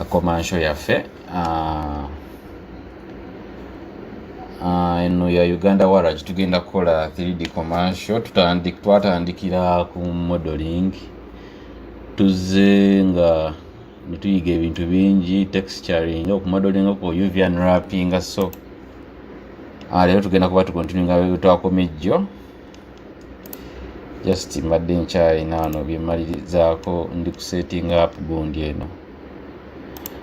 commercial yaffe eno ya Uganda Waragi tugenda kukola 3D commercial. Twatandikira ku modeling, tuzze nga netuyiga ebintu bingi, texturing, okumodeling, ku UV unwrapping. So leero tugenda kuba tukontinuinga twakomejjo. Just mbadde nkyalina wano byemalirizaako, ndi kusetting up gundi eno.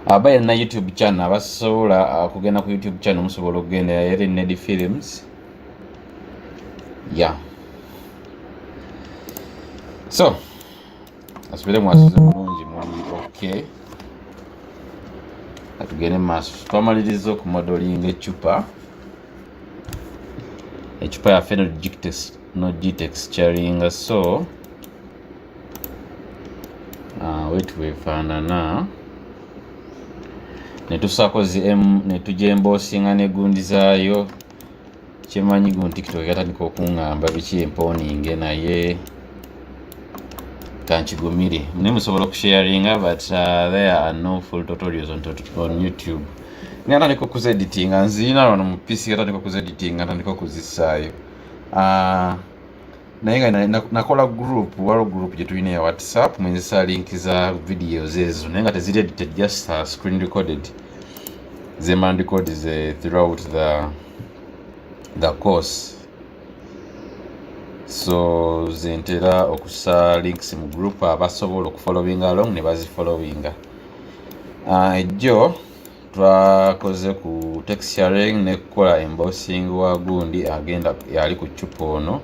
Abayina YouTube channel abasobola kugenda ku YouTube channel musobola okugenda ya Ned Films. Yeah. So asubire mwasuze bulungi muli okay. Atugende maaso. Twamaliriza okumodelinga ecupa yaffe no G-texturing. So wetuwefaanana netusaako netujembosinga ne gundi zaayo. Kyemanyi gundi TikTok yatandika okuŋŋamba biki emponinge, naye kankigumire. Naye musobola okusharinga, but there are no full tutorials on YouTube. Natandika okuzeditinga, nzirina wano mu PC, natandika okuzeditinga, natandika okuzisaayo. Naye nga nakola group, waliwo group gye tulina ya WhatsApp, mwenzisa link za videos ezo, naye nga teziri edited, just screen recorded. Zeman recorded throughout the course. So zentera okusa links mu group abasobola okufollowinga along ne bazifollowinga. Ejjo twakoze ku texturing ne kukola embossing wa gundi agenda yali ku cupa ono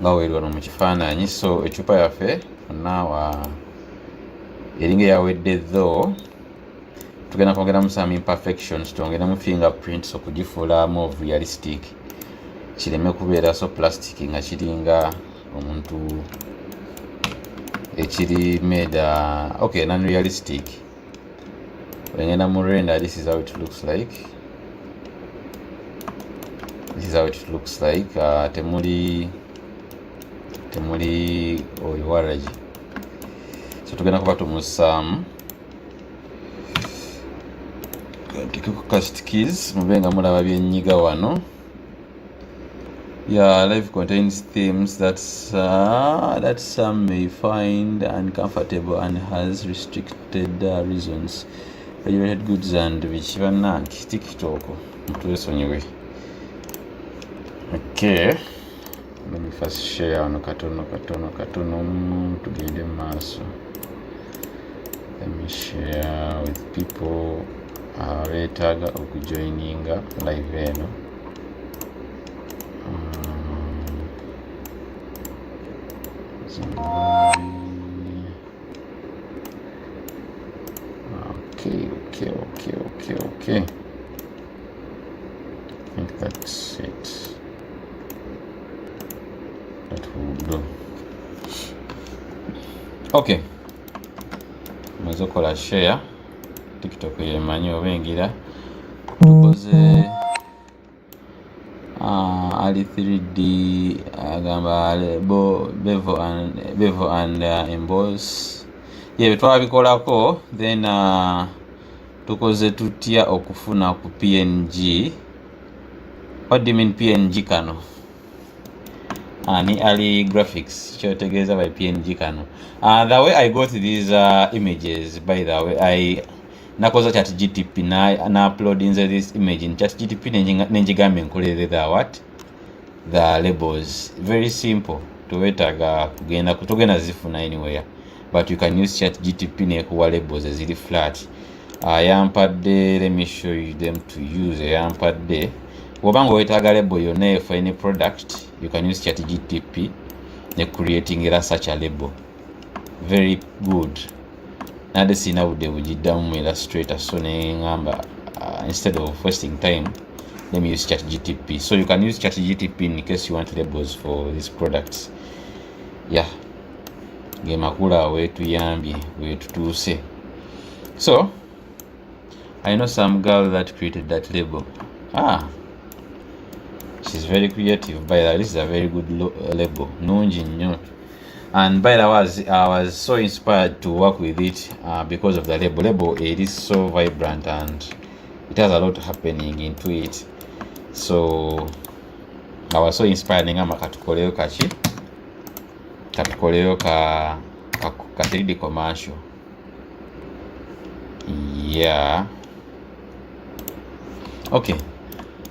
nga weeri wano mu kifaananyi. So ecupa yaffe nawa eringa yawedde, though tugenda kwongeramu some imperfections, twongeramu fingerprints okugifuula more realistic, kireme kubeera so plastic nga kiringa omuntu ekiri made okay, non-realistic. Wengenda mu render, this is how it looks like. Temuli oyo Waragi. So tugenda kuba tumussaamu tikiko cast keys mubenga mulaba byenyiga wano. Yeah, life contains themes that some may find uncomfortable and has restricted reasons. Regulated goods and biki bannange TikTok mutwesonyiwe. Okay, let me first share wano katono tugende maaso. Let me share with people beetaaga okujoininga live eno. Okay. I think that's it. That will do. Okay. Mwezokola share TikTok yemanyi obengira tukoze ali 3D agamba bevel and emboss. Yeah, twabikolako then tukoze tutya okufuna ku PNG. What do you mean PNG kano? Ni ali graphics kyotegeeza by PNG kano. The way I got these images, by the way, I nakoza ChatGPT na upload this image in ChatGPT nenjigambe nkolere the labels. Very simple. Tuwetaga kugenda zifuna anywhere, but you can use ChatGPT nekuwa labels ezili flat. Yampadde, let me show you them to use. Yampadde wobanga wetaaga label yonna for any product, you can use ChatGPT ne creating such a label. Very good. Nade sina budde bugiddamu mu Illustrator, so ne ngamba instead of wasting time, let me use ChatGPT. So you can use ChatGPT in case you want labels for these products. Yeah, gemakula wetuyambye wetutuuse. So I know some girl that created that label. She's very creative. By the way, this is a very good label. Nungi nnyo. And by the way, I was so inspired to work with it because of the label. It is so vibrant and it has a lot happening into it. So I was so inspired ngamba katukoleyo ka 3D commercial. Yeah. Okay.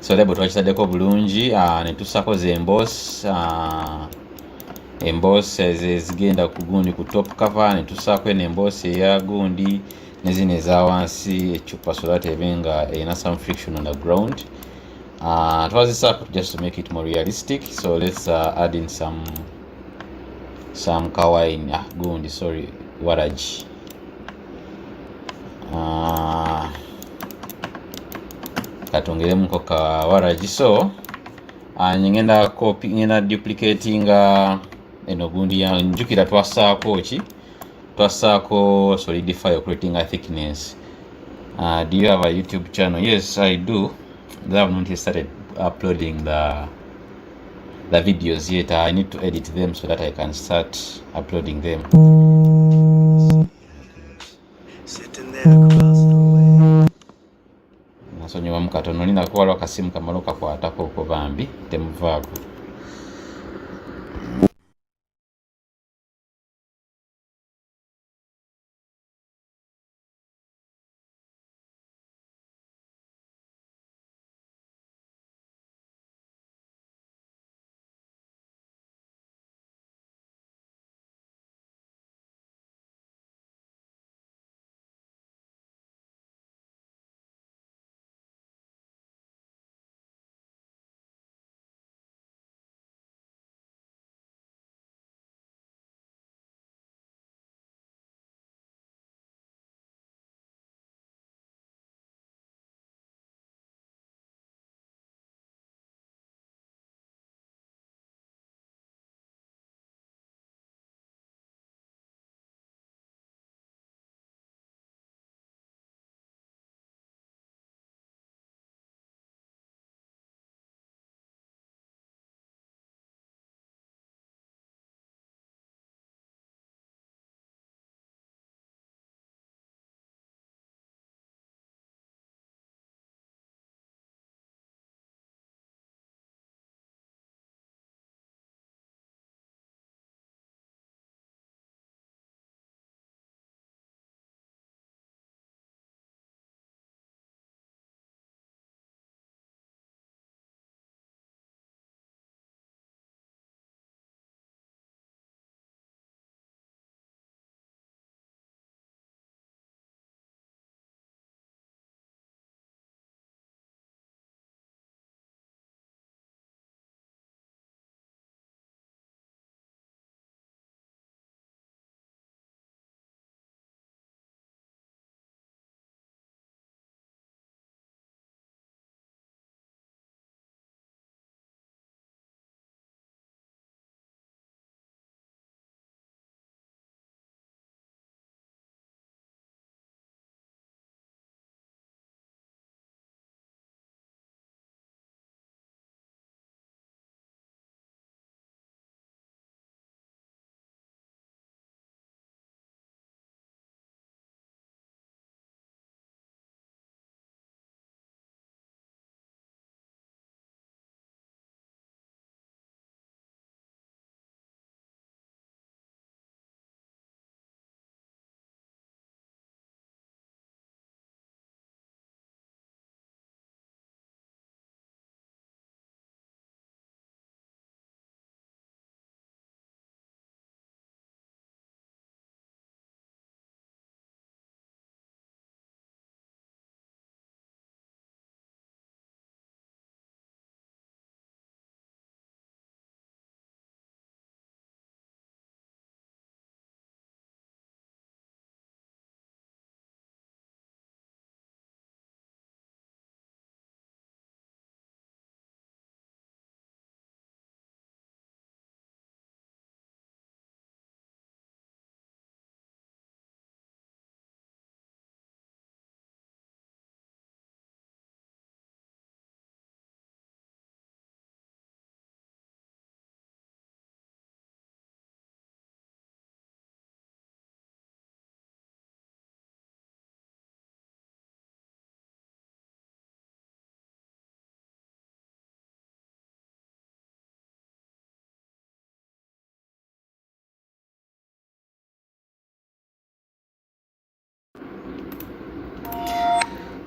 So label twakitaddeko bulungi ne tussako ze emboss ezigenda ku gundi ku top cover, ne tussaako eno emboss eya gundi ne zino eza wansi ecupa so that ebenga erina some friction on the ground. Twazissaako just to make it more realistic. So let's add in some kawaii gundi, sorry, waragi. Katongeremuko ka waragi. So ngenda duplicatinga eno gundi ya njukira twassaako solidify creating a thickness. Do you have a YouTube channel? Yes, I do. I have not started uploading the videos yet. I need to edit them so that I can start uploading them. Nasonyiwa mukatono nina kuwalwa akasimu kamala okakwatako okwo bambi temuvaako.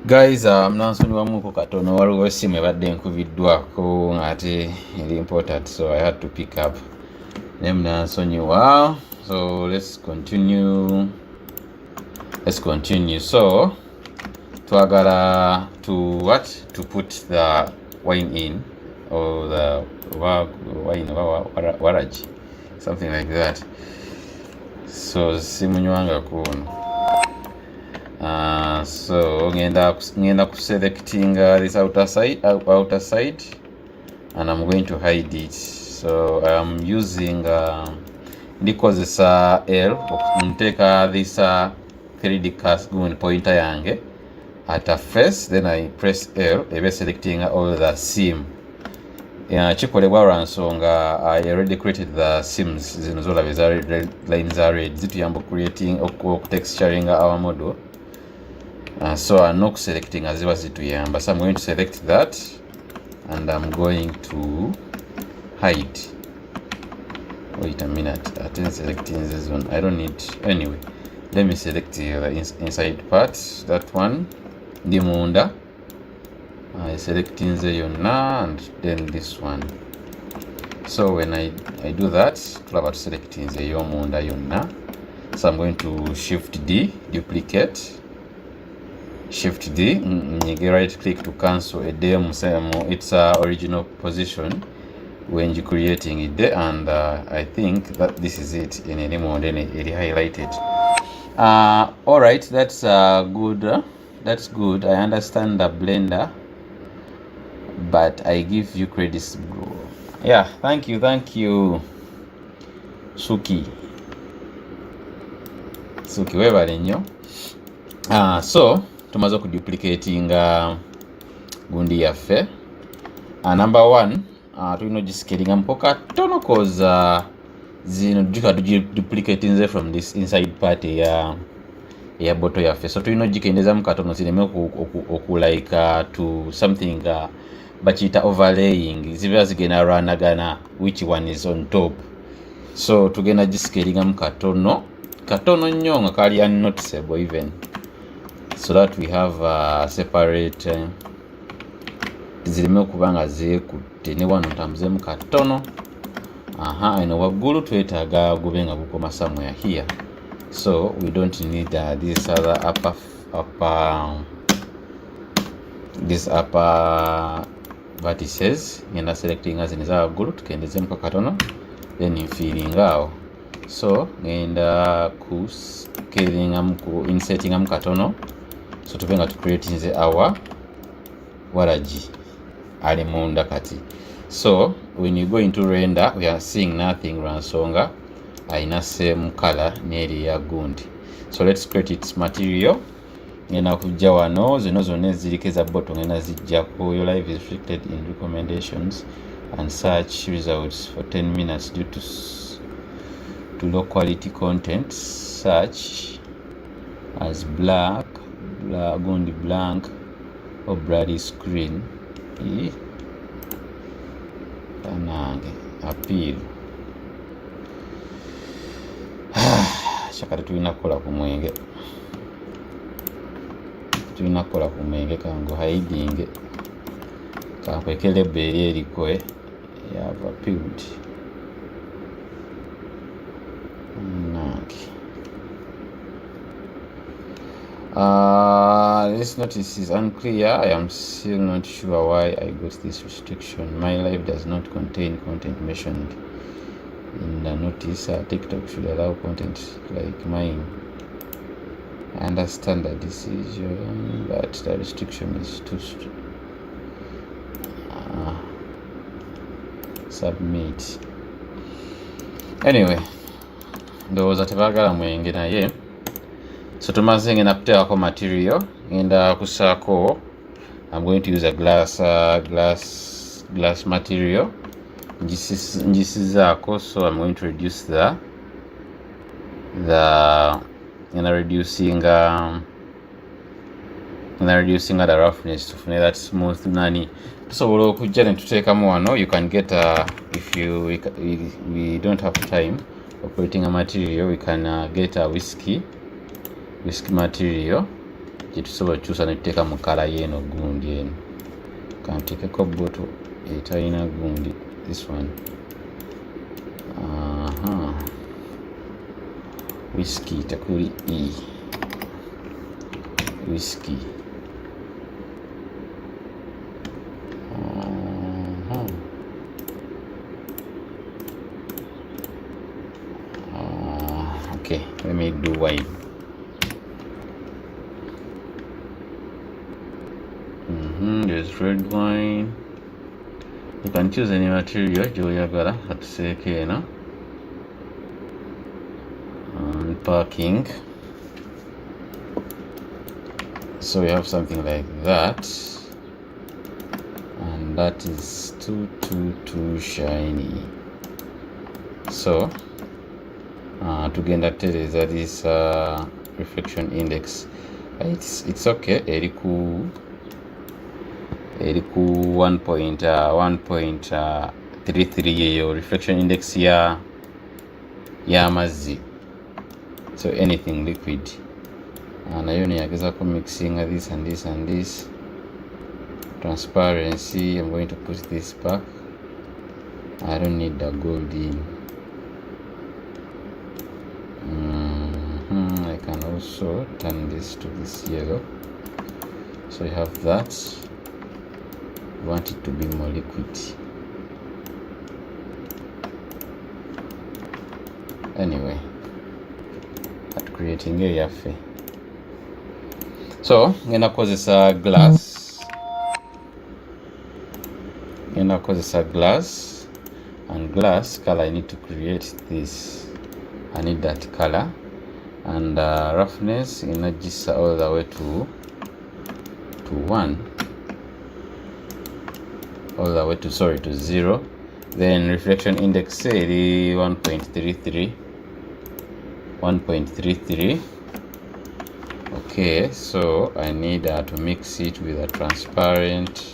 Guys, nansonyiwamuko katono waliwo essimu ebadde nkubiddwako ng'ate eri important, so I had to pick up. Naye nansonyiwa, so let's continue. So twagala to put the wine in, or the wine waragi, something like that. So simunywanga kuno. So ngenda selecting this outer side, and I'm going to hide it. So I'm using ndikozesa L okunteka this 3D cast pointer yange at a face, then I press L ebe selecting all the seam. Kikolebwa lwa nsonga I already created the seams zino zolaba eza lines are red zituyamba creating texturing our model. So I'm not selecting as ziba zituyamba, so I'm going to select that and I'm going to hide. Wait a minute, I didn't select this one. I don't need, anyway. Let me select the inside part, that one, the munda. I select in the yonna and then this one. So when I do that, I'm selecting the munda yonna. So I'm going to Shift D, duplicate. Shift D, you right click to cancel a demo, its original position when you're creating it there, and I think that this is it in any mode, then it highlighted. All right, that's good. That's good. I understand the blender, but I give you credits, bro. Yeah, thank you, Suki, webale nnyo. So tumaze okuduplicating gundi yaffe. Number one, tulina ogiscalinga muko katono cause zino duka duplicating ze from this inside part ya bottle yaffe, so tulina ogikendeza mu katono zireme okulike to something bakiyita overlaying, ziba zigenda rwanagana which one is on top. So tugenda giscalinga mu katono nnyo nga kali unnoticeable even, so that we have separate zirime okuba nga zeekutte ne wano ntambuzeemu katono. Eno waggulu twetaaga gube nga gukoma somewhere here, so we don't need this other upper vertices. Ngenda selecting zino eza waggulu tukendezeemu katono, then nfiiringa awo. So ngenda ku insertingamu katono, so tube nga tucreatinze our waragi ali munda kati. So when you go into render, we are seeing nothing lwansonga aina same color n'eri ya gundi. So let's create its material. Ngenda kujja wano, zino zonna eziriko eza bottom ngenda zijjako. Your life is restricted in recommendations and search results for 10 minutes due to low quality content. Search as black gundi blank or bloody screen. Anange appeal. Shakati tulina kukola ku mwenge kangu hiding kakwekele beri eriko yava appealed. This notice is unclear. I am still not sure why I got this restriction. My life does not contain content mentioned in the notice. TikTok should allow content like mine. I understand the decision, but the restriction is too strict. Submit. Anyway, ndowooza tebaagala mwenge naye. So tumaze ngenda kuteekako material, ngenda kusaako. I'm going to use a glass material. Njisizaako, so I'm going to reduce the reducing the roughness tufune that smooth nani. Tusobola okujja ne tuteekamu wano. You can get if we don't have time operating a material, we can get a whiskey material gye tusobola okukyusa ne tuteeka mu kala y'eno gundi eno. Kanteekeko bottle etalina gundi, this one. Whiskey tekuli E. Whiskey. Okay, let me do wine. There's red wine. You can choose any material gyoyagala katuseeko eno. Unpacking. So we have something like that, and that is too shiny. So tugenda tereza this reflection index. It's okay. Eriku 1.33 yeyo reflection index ya amazzi. So anything liquid. Nayo neyagezako mixing this and this and this. Transparency, I'm going to put this back. I don't need the gold in. I can also turn this to this yellow. So you have that. You want it to be more liquid. Anyway, at creating a yafe. So ngenda kozesa glass. And glass color, I need to create this. I need that color, and roughness inagisa all the way to 1, all the way to 0. Then reflection index say 1.33. Okay, so I need to mix it with a transparent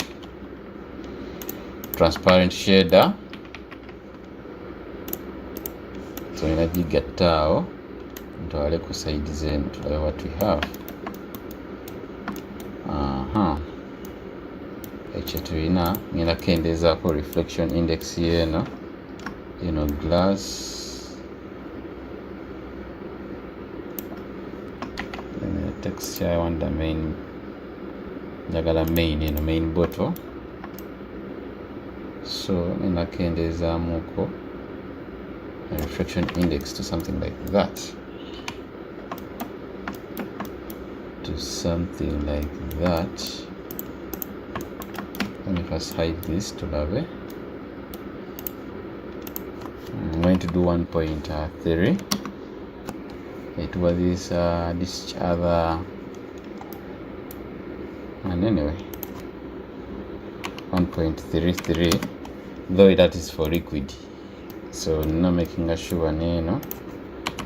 shader. So inajigatao ntwale ku side zenu tulabe what we have. Ekyo tulina ngenda kendezaako reflection index yeno glass. Texture, I want the main, main bottle. So inakendezamuko a reflection index to something like that. Let me first hide this to lave. I'm going to do 1.3. It was this other, and anyway 1.33, though that is for liquid. So now making sure neno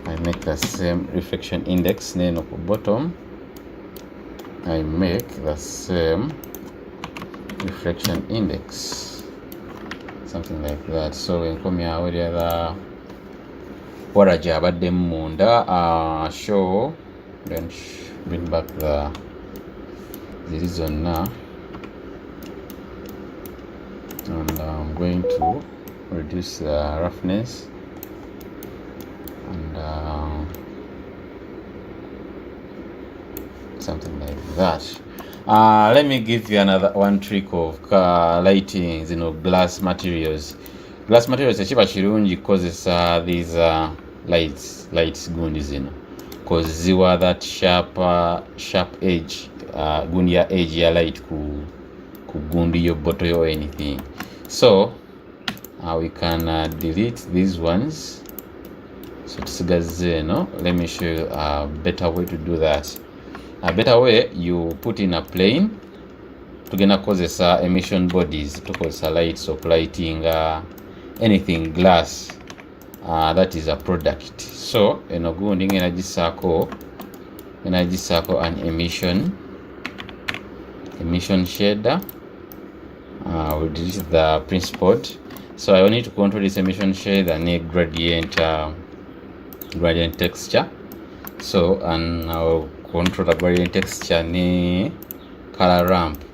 I make the same reflection index neno ku bottom. I make the same reflection index, something like that. So when come here with the other Waragi abadde munda show, then bring back the reason now, and I'm going to reduce the roughness and something like that. Let me give you another one trick of lighting, glass materials. Glass materials ekiba kirungi kozesa these lights gundi zino, cause ziwa that sharp edge, gundi ya edge ya light ku gundi yo bottle or anything. So we can delete these ones. So tusigaze let me show you a better way to do that. A better way, you put in a plane. Tugenda kozesa emission bodies, tukozesa lights of lighting, anything glass that is a product. So eno gundi ng'enagisaako an emission shader. We'll delete the principled. So I need to control this emission shader and gradient texture. So and I'll control the gradient texture ne color ramp.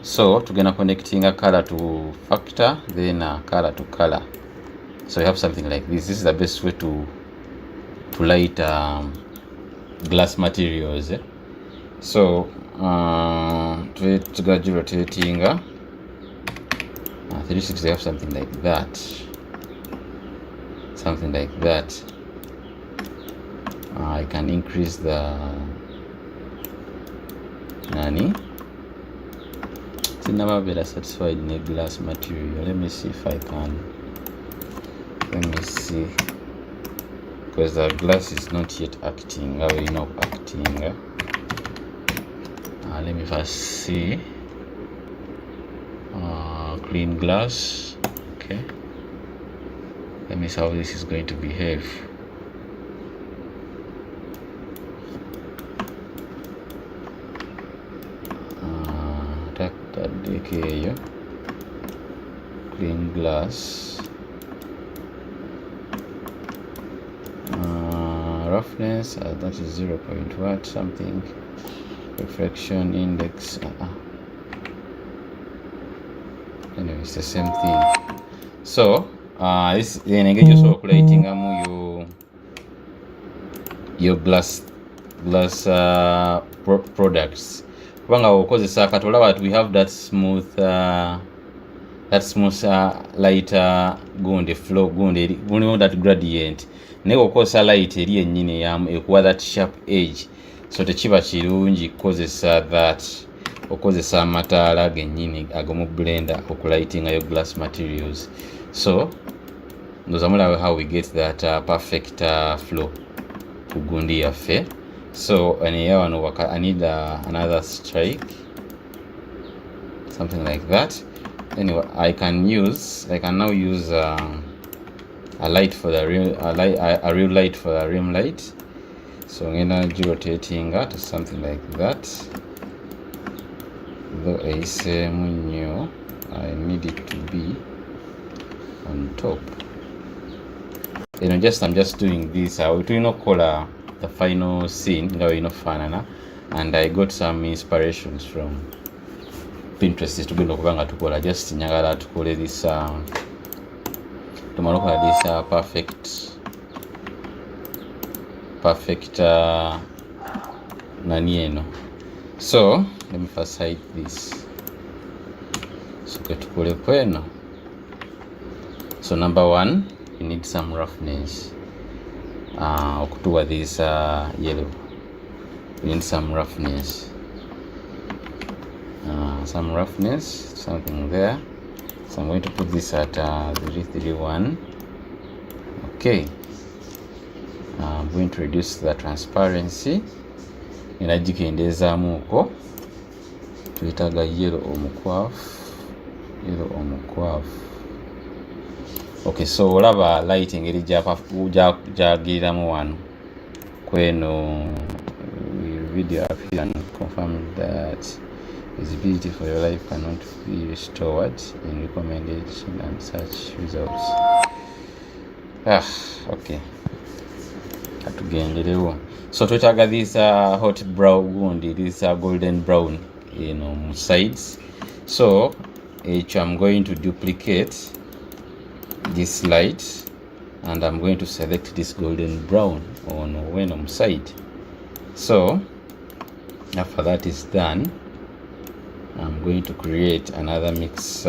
So tugenda connecting a color to factor, then color to color. So you have something like this. This is the best way to light glass materials. So to graduating 360, have something like that. Something like that. I can increase the nani. Never be satisfied in a glass material. Let me see if I can. Let me see, because the glass is not yet acting. How you know acting? Let me first see. Clean glass. Okay. Let me see how this is going to behave. Clean glass. Roughness, that is 0. What something. Reflection index. Anyway, it's the same thing. So this then engage also operating your glass products. Kubanga katolaba we have that smooth lighter gundi flow gundi that gradient. Naye okozesa light eri ennyini yamu ekuwa that sharp edge, so tekiba kirungi kukozesa that okozesa amataala gennyini agomu blender okulightinga yo glass materials. So ndoza mulaba how we get that perfect flow ku gundi yaffe. So I need another strike, something like that. Anyway, I can now use a light for the rim, a real light for the rim light. So I'm gonna rotating to something like that. Though I say new, I need it to be on top. I'm just doing this. I will call the final scene. And I got some inspirations from Pinterest to be just nyagala to call this perfect nanieno. So let me first hide this. So so number one, you need some roughness. Okutuwa this yellow. You need some roughness. Something there. So I'm going to put this at 331. Okay. I'm going to reduce the transparency. Inajikendezamu uko. Tuitaga yellow omukwafu. Okay, so olaba lighting eri jagiramu wano kweno video appeal and confirm that visibility for your life cannot be restored in recommendation and such results. Okay, atugenderewo. So twetaga this hot brown gundi, this golden brown sides. So I'm going to duplicate this light and I'm going to select this golden brown on side. So after that is done, I'm going to create another mix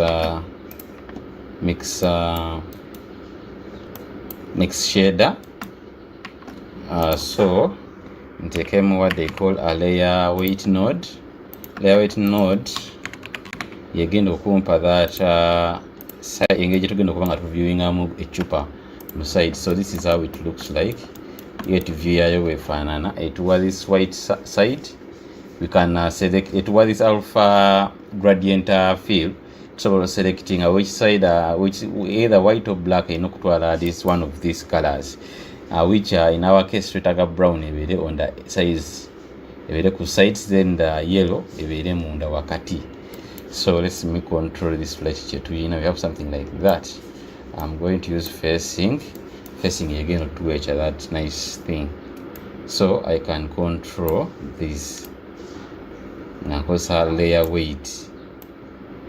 shader. So ntekemu what they call a layer weight node. Yegenda okumpa that engage tugenda okuba nga tuviewingamu echupa mu side. So this is how it looks like. Yet view yayo wefaanana etuwa this white side. We can select etuwa this alpha gradient fill. So selecting which side, which either white or black, inokutwala this one of these colors, which in our case twetaga brown ebere on the size ebere ku sides, then the yellow ebere munda wakati. So let's me control this flash chetu. We have something like that. I'm going to use facing again to etch that nice thing. so I can control this nakozesa layer weight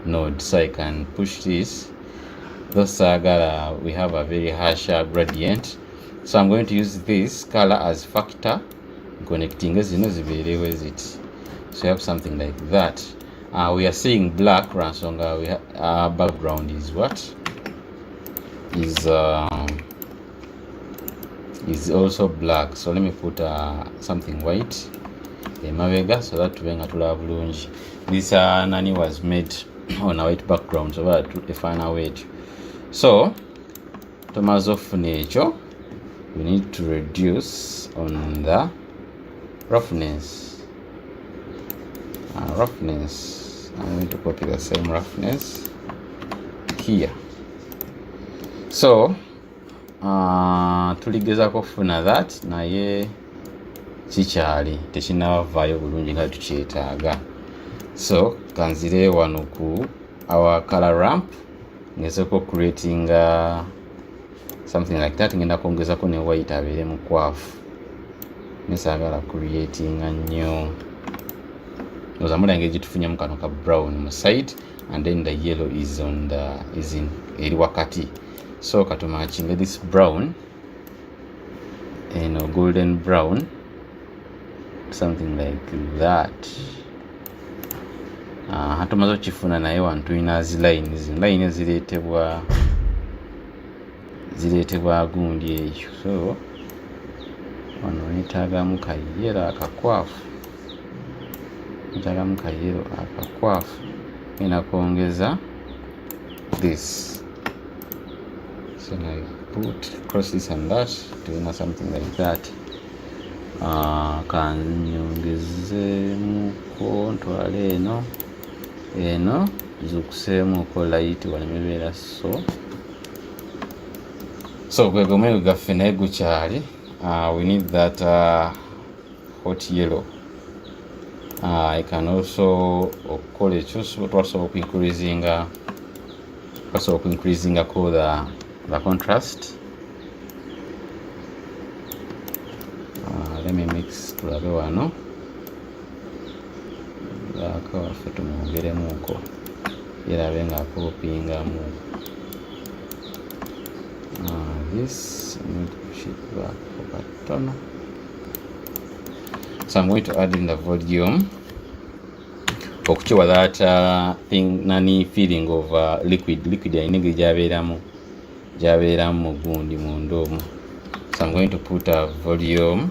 node, so I can push this. Those we have a very harsh gradient, so I'm going to use this color as factor connecting zino ziberewo eziti. So we have something like that. We are seeing black ransonga. We our background is what is also black. So let me put something white emabega so that tubenga tulaba bulungi. This nani was made on a white background, so that efaana wetu. So tumaze okufuna ekyo, we need to reduce on the roughness. Roughness, I'm going to copy the same roughness here. So tuligezako kufuna that naye kikyali tekinavaayo bulungi nga tukyetaaga. So kanzire wano ku our color ramp ngezeko creating something like that. Ngenda kwongezako ne white abeere mukwafu, nesagala creating nnyo ozamulange gitufunye mukano ka brown mu side, and then the yellow is on the eri wakati. So katumatchinge this brown and golden brown, something like that. Hatumaze okifuna naye wano tulina line zireetebwa gundi ekyo. So wano netaagamu kayero akakwafu, ngenda kwongeza this. So I put cross this and that, doing something like that. Kanyongezemuko ntwale eno zukusemuko light walemebeera so gwe gomwe gaffe naye gukyali. We need that hot yellow. I can also call it also increasing the contrast. Let me mix tulabe wano akawaffe tumwongeremuko yerabe nga popingamu this. I'm going to push it back for katono. So I'm going to add in the volume okukiwa that feeling of liquid ainenge jabeeramu gundi mundomu. So I'm going to put a volume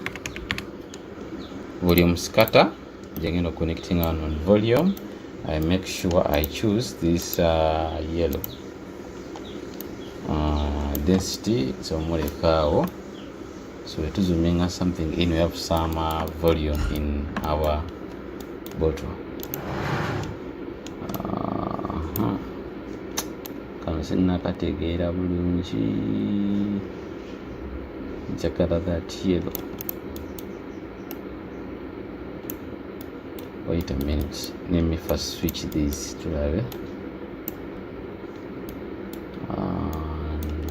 scatter. Again, connecting on volume, I make sure I choose this yellow density. So molekao. So we're zooming something in. We have some volume in our bottle. Kano sinakategeera bulungi. Njagala that yellow. Wait a minute, let me first switch these to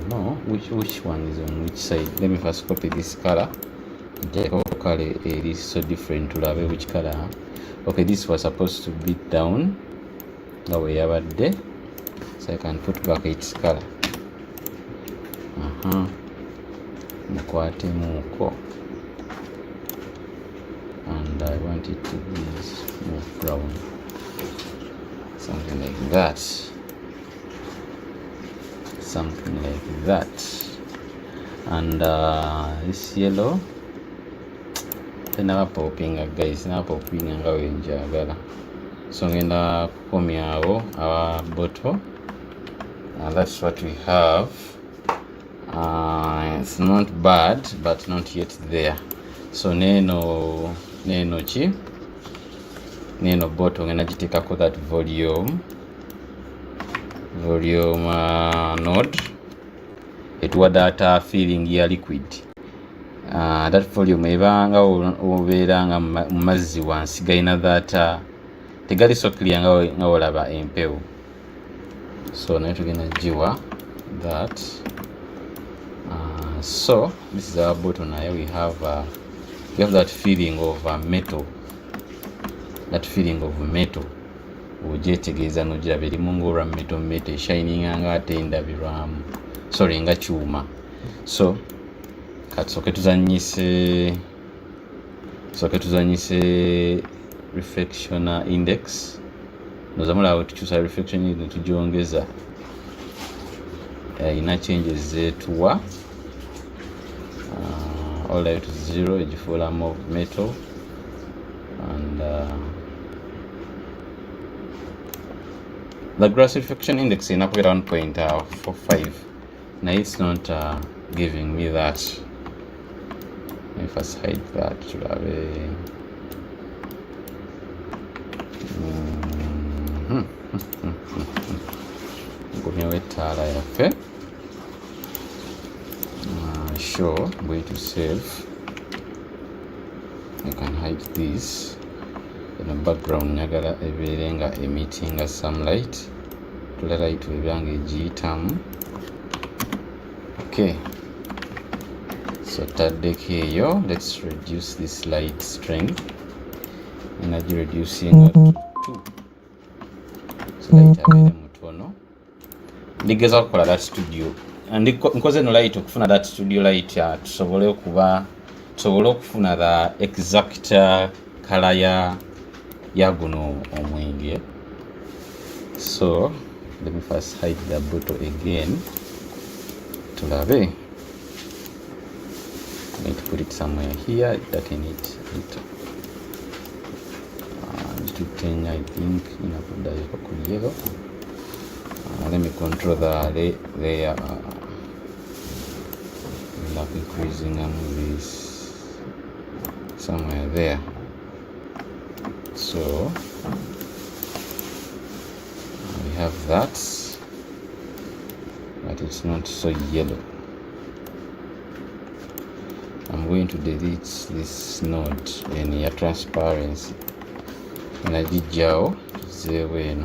no, which one is on which side? Let me first copy this color. Color is so different to which color. Okay, this was supposed to be down the way about there, so I can put back its color. Mukwate muko, and I want it to be more brown, something like that, and this yellow tenaba popping guys, na popping nga wenjagala. So ngenda kukomyawo our bottle, and that's what we have. It's not bad but not yet there. So neno bottle ngenda gitekako that volume node etuwa that feeling ya liquid. That volume ebanga obeera nga mu mazzi wansi galina that tegali so clear nga olaba empewo. So naye tugenda giwa that. So this is our bottle. Now we have you have that feeling of metal, ogyetegeeza n'ogiraba erimu ng'olwa metal eshininga ng'ate endabirwamu, sorry, nga kyuma. So katusooke tuzanyise reflection index. Noza mulaba tukyusa reflection index netugyongeza, ina changes zetuwa all the way to 0 egifuulamu of metal, and the gross reflection index in up around 1.45. Now it's not giving me that. Let me first hide that. Should have a sure, I'm going to save. I can hide this. In the background nyagala eberenga emitting some light. Tula light webange giitamu. Okay, so taddeko eyo. Let's reduce this light strength. Energy reducing to 2. So light abere mutono. Ndigeza okukola that studio. Nkoze no light okufuna that studio light tusobole okufuna the exact color ya guno omwenge. So let me first hide the bottle again. Tulabe. I'm going to put it somewhere here that I need it. To 10, I think. Yellow. Let me control the layer. Like increasing this somewhere there. So we have that, but it's not so yellow. I'm going to delete this node in your transparency. And I did jaw zero.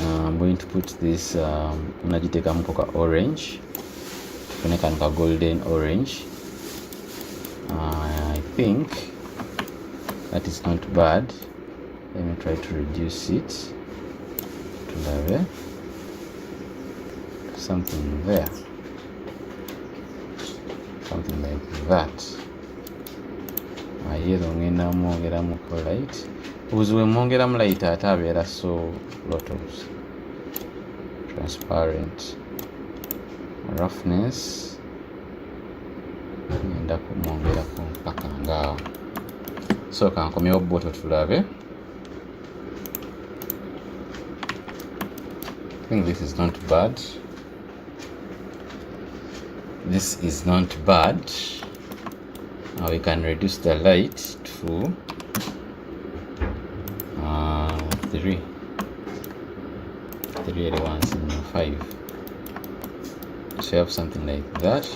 I'm going to put this orange, golden orange. I think that is not bad. Let me try to reduce it to something there, something like that. Yellow ngenda mwongeramu light. Buzwe mwongeramu light ate abeera so lot of transparent. Roughness ngenda kumwongerako mpaka ngaawo. So kankomyewo bottle tulabe. I think this is not bad. This is not bad. Now we can reduce the light to 3 at once in 5. So you have something like that,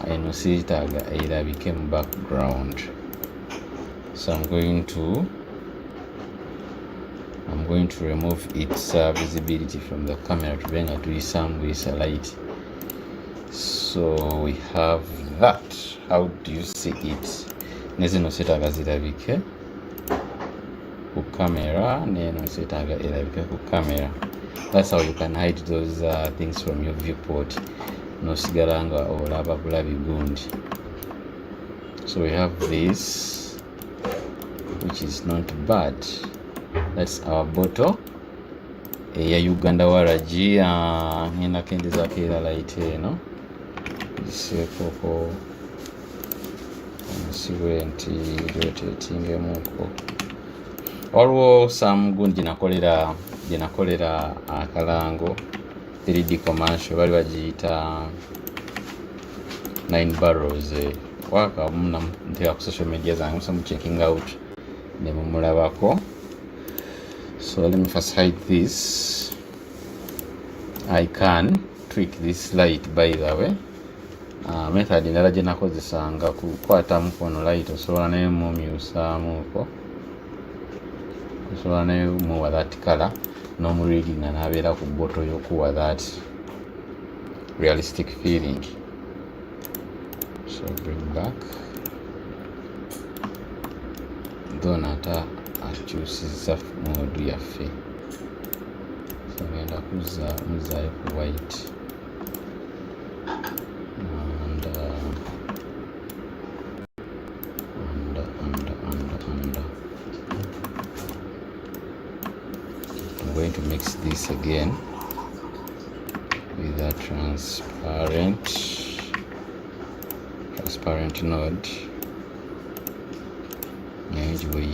and you see it either became background. So I'm going to remove its visibility from the camera to bring it to some with a light. So we have that. How do you see it? Nezino setaga zirabike ku camera, neno setaga irabike ku camera. That's how you can hide those things from your viewport. No sigaranga or laba bulabi gundi. So we have this, which is not bad. That's our bottle. Ya Uganda Waragi. Nina kendeza kera light eno. Isekoko. Siwe nti rotatingemuko. Waliwo some gundi gyenakolera akalango 3D commercial bali bagiyita 9 barrels. Waka muna ntera ku social media zange musamu checking out ne mumulabako. So let me first hide this. I can tweak this light by the way. Method endala gye nakozesanga kukwata mukono light osobola naye mumyusaamuko, osobola naye muwa that color n'omurigging n'abeera ku bottle y'okuwa that realistic feeling. So bring back though ata akyusizza mode yaffe, so ngenda muzaayo ku white and I'm going to mix this again with a transparent node.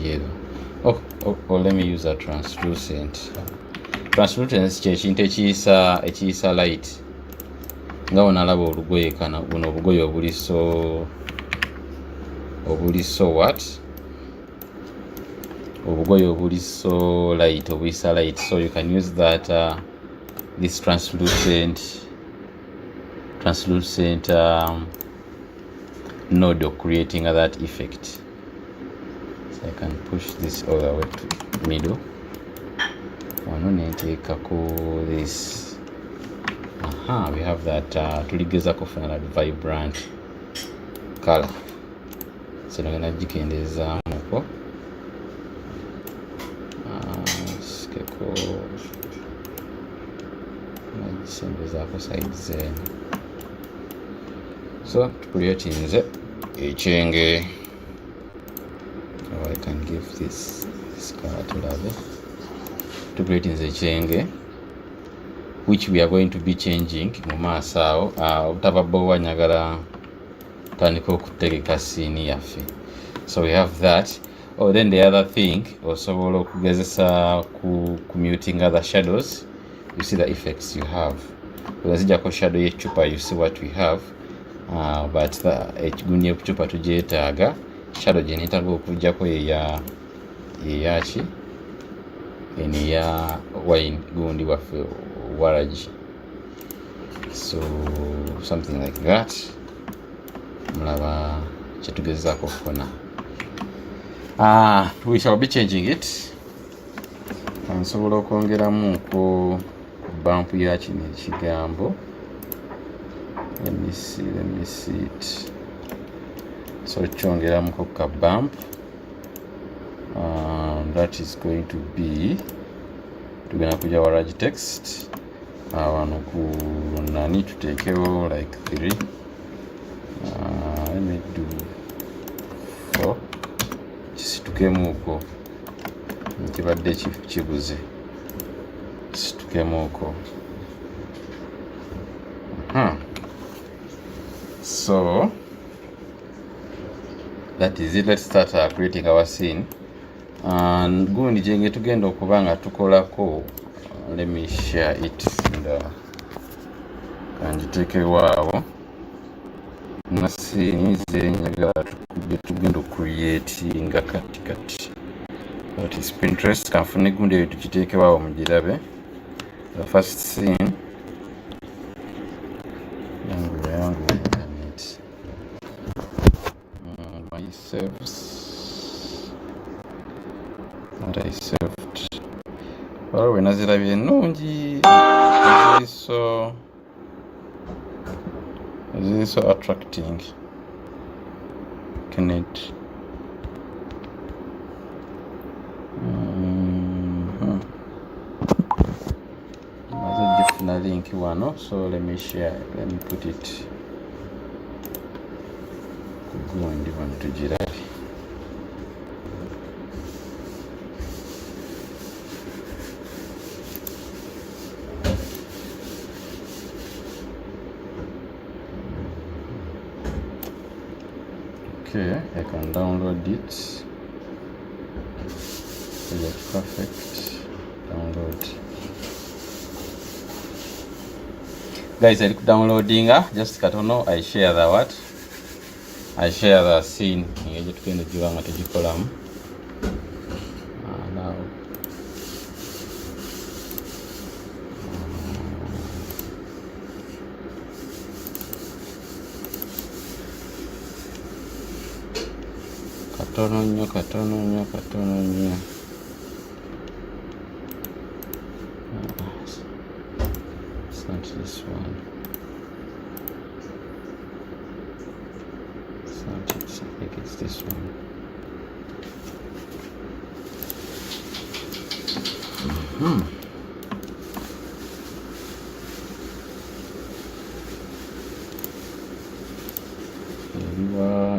Yellow. Oh, let me use a translucent. Translucent ky'ekintu ekiyisa light. Nga onalaba olugoye kana buno obugoye obuliso what? Obugoye obuliso light, obuyisa light. So you can use that this translucent node of creating that effect. So I can push this all the way to middle. Wano nenteekako this. We have that tuligezako kufuna that vibrant color. So nagenda gikendezaamuko. Sikeko nagisembezaako side zeno. So tukuleetinze ekyenge. I can give this color to love to create in the chenge, which we are going to be changing mu maaso awo obutababowa nyagala tandika okutegeka siini yaffe. So we have that. Then the other thing, osobola okugezesa ku muting other shadows. You see the effects you have. Wazijako shadow y'echupa, you see what we have, but ekigundi y'echupa tugyetaaga. Shadow gyenetaaga okujjako yeyaki eno eya wine gundi waffe Waragi. So something like that. Mulaba kyetugezaako okufuna. We shall be changing it. Nsobola okwongeramuko bump ya kino ekigambo. Let me see it. So kyongeramuko ka bump. That is going to be tugenda kuja Waragi text. Wano ku nani tuteekewo like 3. Let me do 4. Kisitukemuuko nkibadde kibuze. Kisitukemuuko. So that is it. Let's start creating our scene. And gundi gyenge tugenda okuba nga tukolako. Let me share it kanjiteekewo awo. Na scene ze njagala tugenda okcreatinga kati. That is Pinterest. Kanfune gundi eyo tukiteekewo awo mugirabe. The first scene. What I saved. Oh, when nazirabye ennungi. Is this so attracting? Can it? There's a different link one, so let me share. Let me put it. Go and even to Giraffe. Okay, I can download it. Select perfect. Download. Guys, I'm downloading. Just katono. I share the what? I share the scene. Ngeje tukende jiwanga tujikolamu. Now. Katono nyo. It's not this one. It's not it. I think it's this one.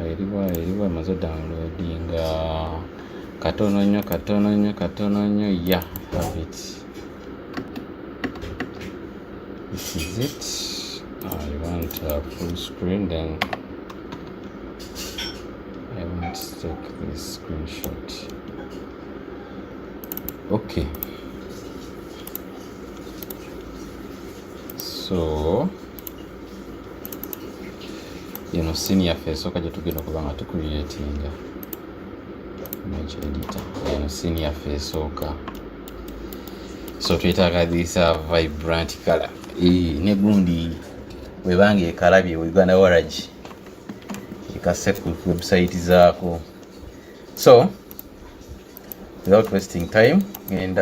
Eriwa emaze downloadinga katono nnyo. Yeah, have it. This is it. I want full screen, then I want to take this screenshot. Okay, so senior face oka gye tugenda okuba nga tucreatinga image editor. Senior face oka, so twetaaga this vibrant color. Ne gundi webanga ekalabye Uganda Waragi ekase ku website zaako. So without wasting time, and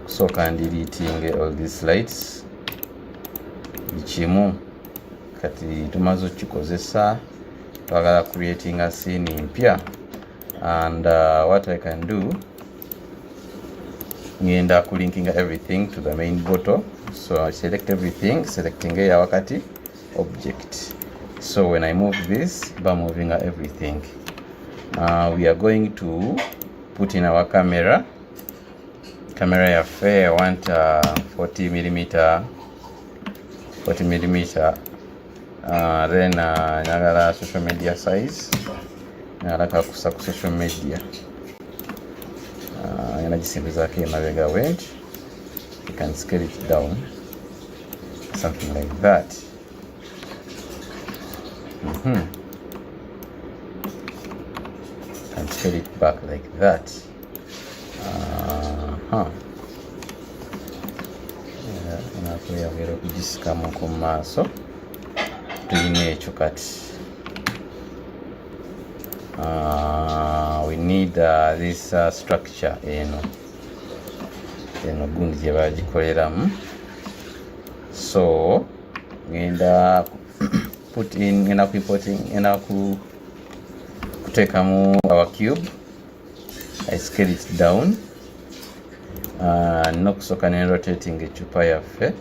kusooka ndiriitinge all these slides bikimu kati tumaze okukikozesa, twagala creating a scene mpya. And what I can do, ngenda kulinkinga everything to the main bottle. So I select everything, selecting a wakati object. So when I move this, by moving everything, we are going to put in our camera affair. I want 40 millimeter. Then nyagala social media size, nyagala kusa ku social media, nagisimbizaako emabega went. You can scale it down, something like that. And scale it back like that. Nakweyongera okugisikamu ku maaso, tulina ekyo kati. We need this structure eno gundi gye bagikoleramu. So ngenda kuteekamu our cube. I scale it down. Nokusooka ne rotating ecupa yaffe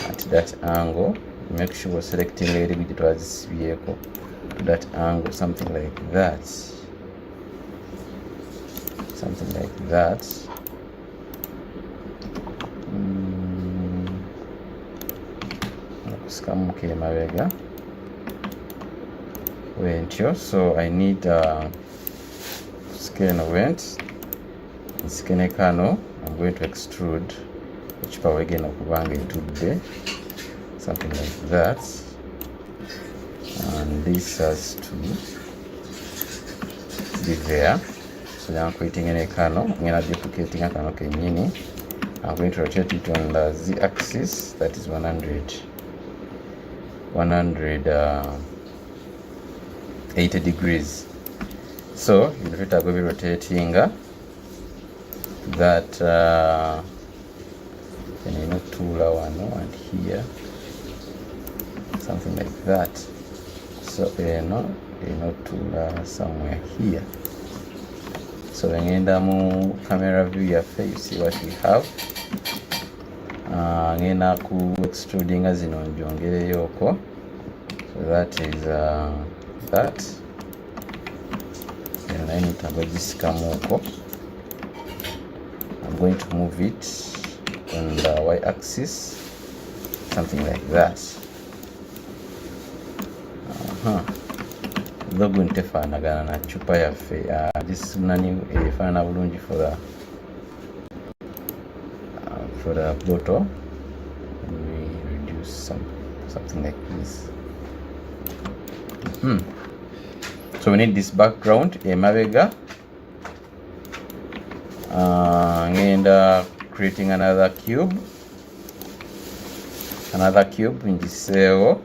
at that angle. Make sure we're selecting eri gye twazisibyeko to that angle, something like that. Okusikamuko emabega wentyo. So I need scan went scan kano. I'm going to extrude ecupa wegenda okubanga etudde, something like that. And this has to be there. So now I'm creating a kano. I'm going to duplicating a kano kenyini. I'm going to rotate it on the Z axis, that is 180 degrees. So in the future I will be rotating that tula one and here, something like that. So tula somewhere here. So ngenda mu camera view yaffe, you see what we have. Ngenda ku extruding zino njongereyoko. So that is that. And I need to bagisikamuko. I'm going to move it on the y-axis, something like that. Logo ntefaanagana na chupa yaffe. This nani efaanana bulungi for the bottle. We reduce something like this. So we need this background emabega. And creating another cube in this cell.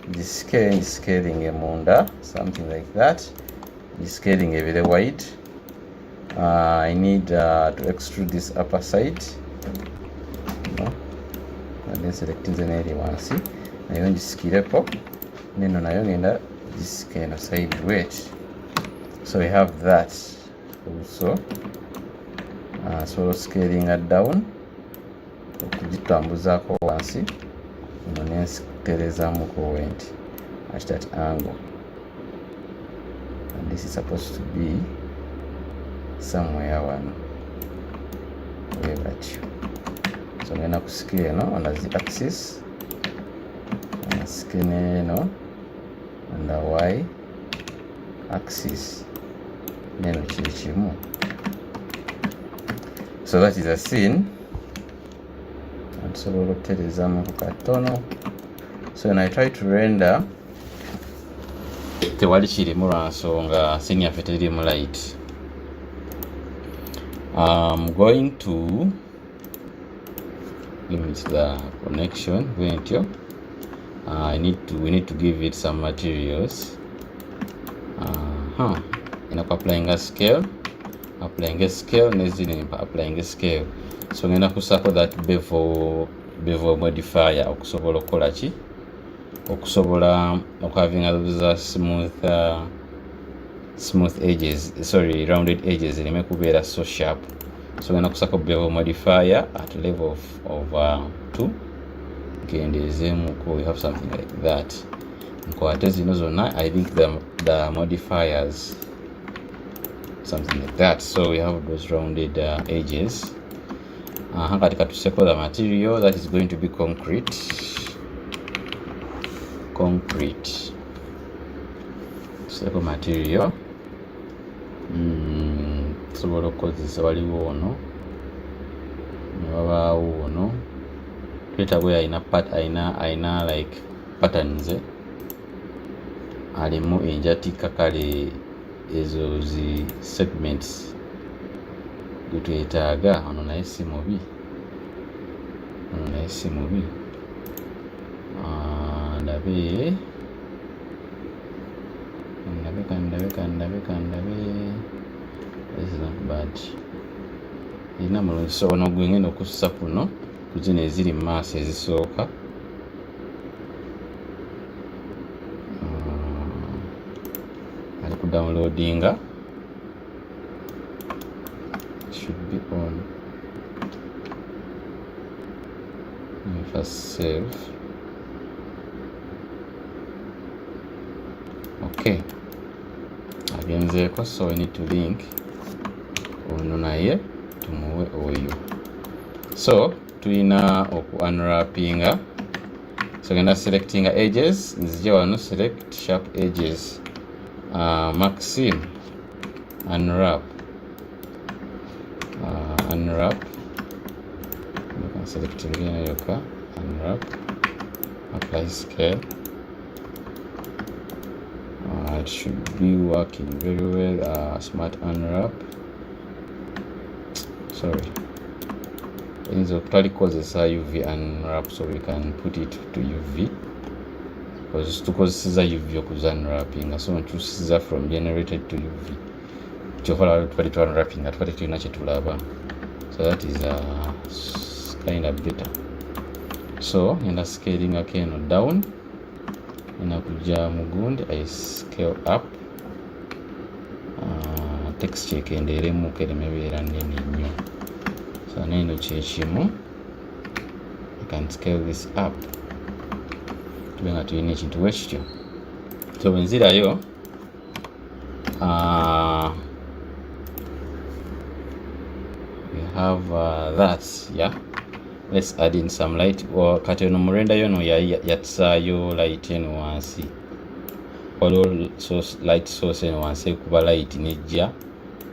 This scaling emunda, something like that. This scaling a very wide. I need to extrude this upper side. And then selecting the area one. See, I want this skirepo. Then on I need this kind of side weight. So we have that also. nsobola scalinga down okugitambuzaako wansi eno nentereezaamuko wenti at that angle, and this is supposed to be somewhere wano bwe batyo. So ngenda ku scale eno on the axis, scale eno on the y axis, neno kiri kimu. So that is a scene. Nsobola okutereezaamu katono. So when I try to render, tewali kirimu lwa nsonga scene yaffe terimu light. I'm going to limit the connection bwentyo. We need to give it some materials. Applying a scale, nezini applying a scale. So ngenda kusako that bevel modifier okusobola okukola ki, okusobola having those smooth edges, sorry, rounded edges ereme kubeera so sharp. So ngenda kusako bevel modifier at level of 2. We have something like that. Nkwate zino zonna, I think the modifiers, something like that. So we have those rounded edges. Katika tuseko the material that is going to be concrete. Tuseko material. Tusobola okukozesa waliwo ono, wabaawo ono. Twetagwe ayina like patterns, alimu enjatika kale ezo zi segments gwetwetaaga. Ono naye si mubi, ndabe this is not bad. Ina mulungi. So ono gwengenda okussa kuno kuzino eziri mu maaso ezisooka. Ali ku downloadinga, should be on. Let me first save. Okay, agenzeeko, so we need to link ono naye tumuwe oyo. So tulina oku unwrappinga. So genda selectinga edges, nzija wano select sharp edges, maxim unwrap, selecting yoka unwrap, apply scale. It should be working very well. Smart unwrap, sorry, tulikozesa UV unwrap, so we can put it to UV because tukozesa UV okuza unwrapping, so ntusiza from generated to UV kyofala twali tu unwrapping twali tulina kyetulaba. So that is kind of better. So ngenda scaling akeno down, inakuja mugundi, I scale up. Texture ekendeeremu keremebeera nene nnyo. So neno kyekimu, I can scale this up tube nga tulina ekintu bwekityo. So bwenzirayo we have that, yeah. Let's add in some light. Kati ono murenda yono yatusaayo light eno wansi, waliwo light source eno wansi ekuba light nejja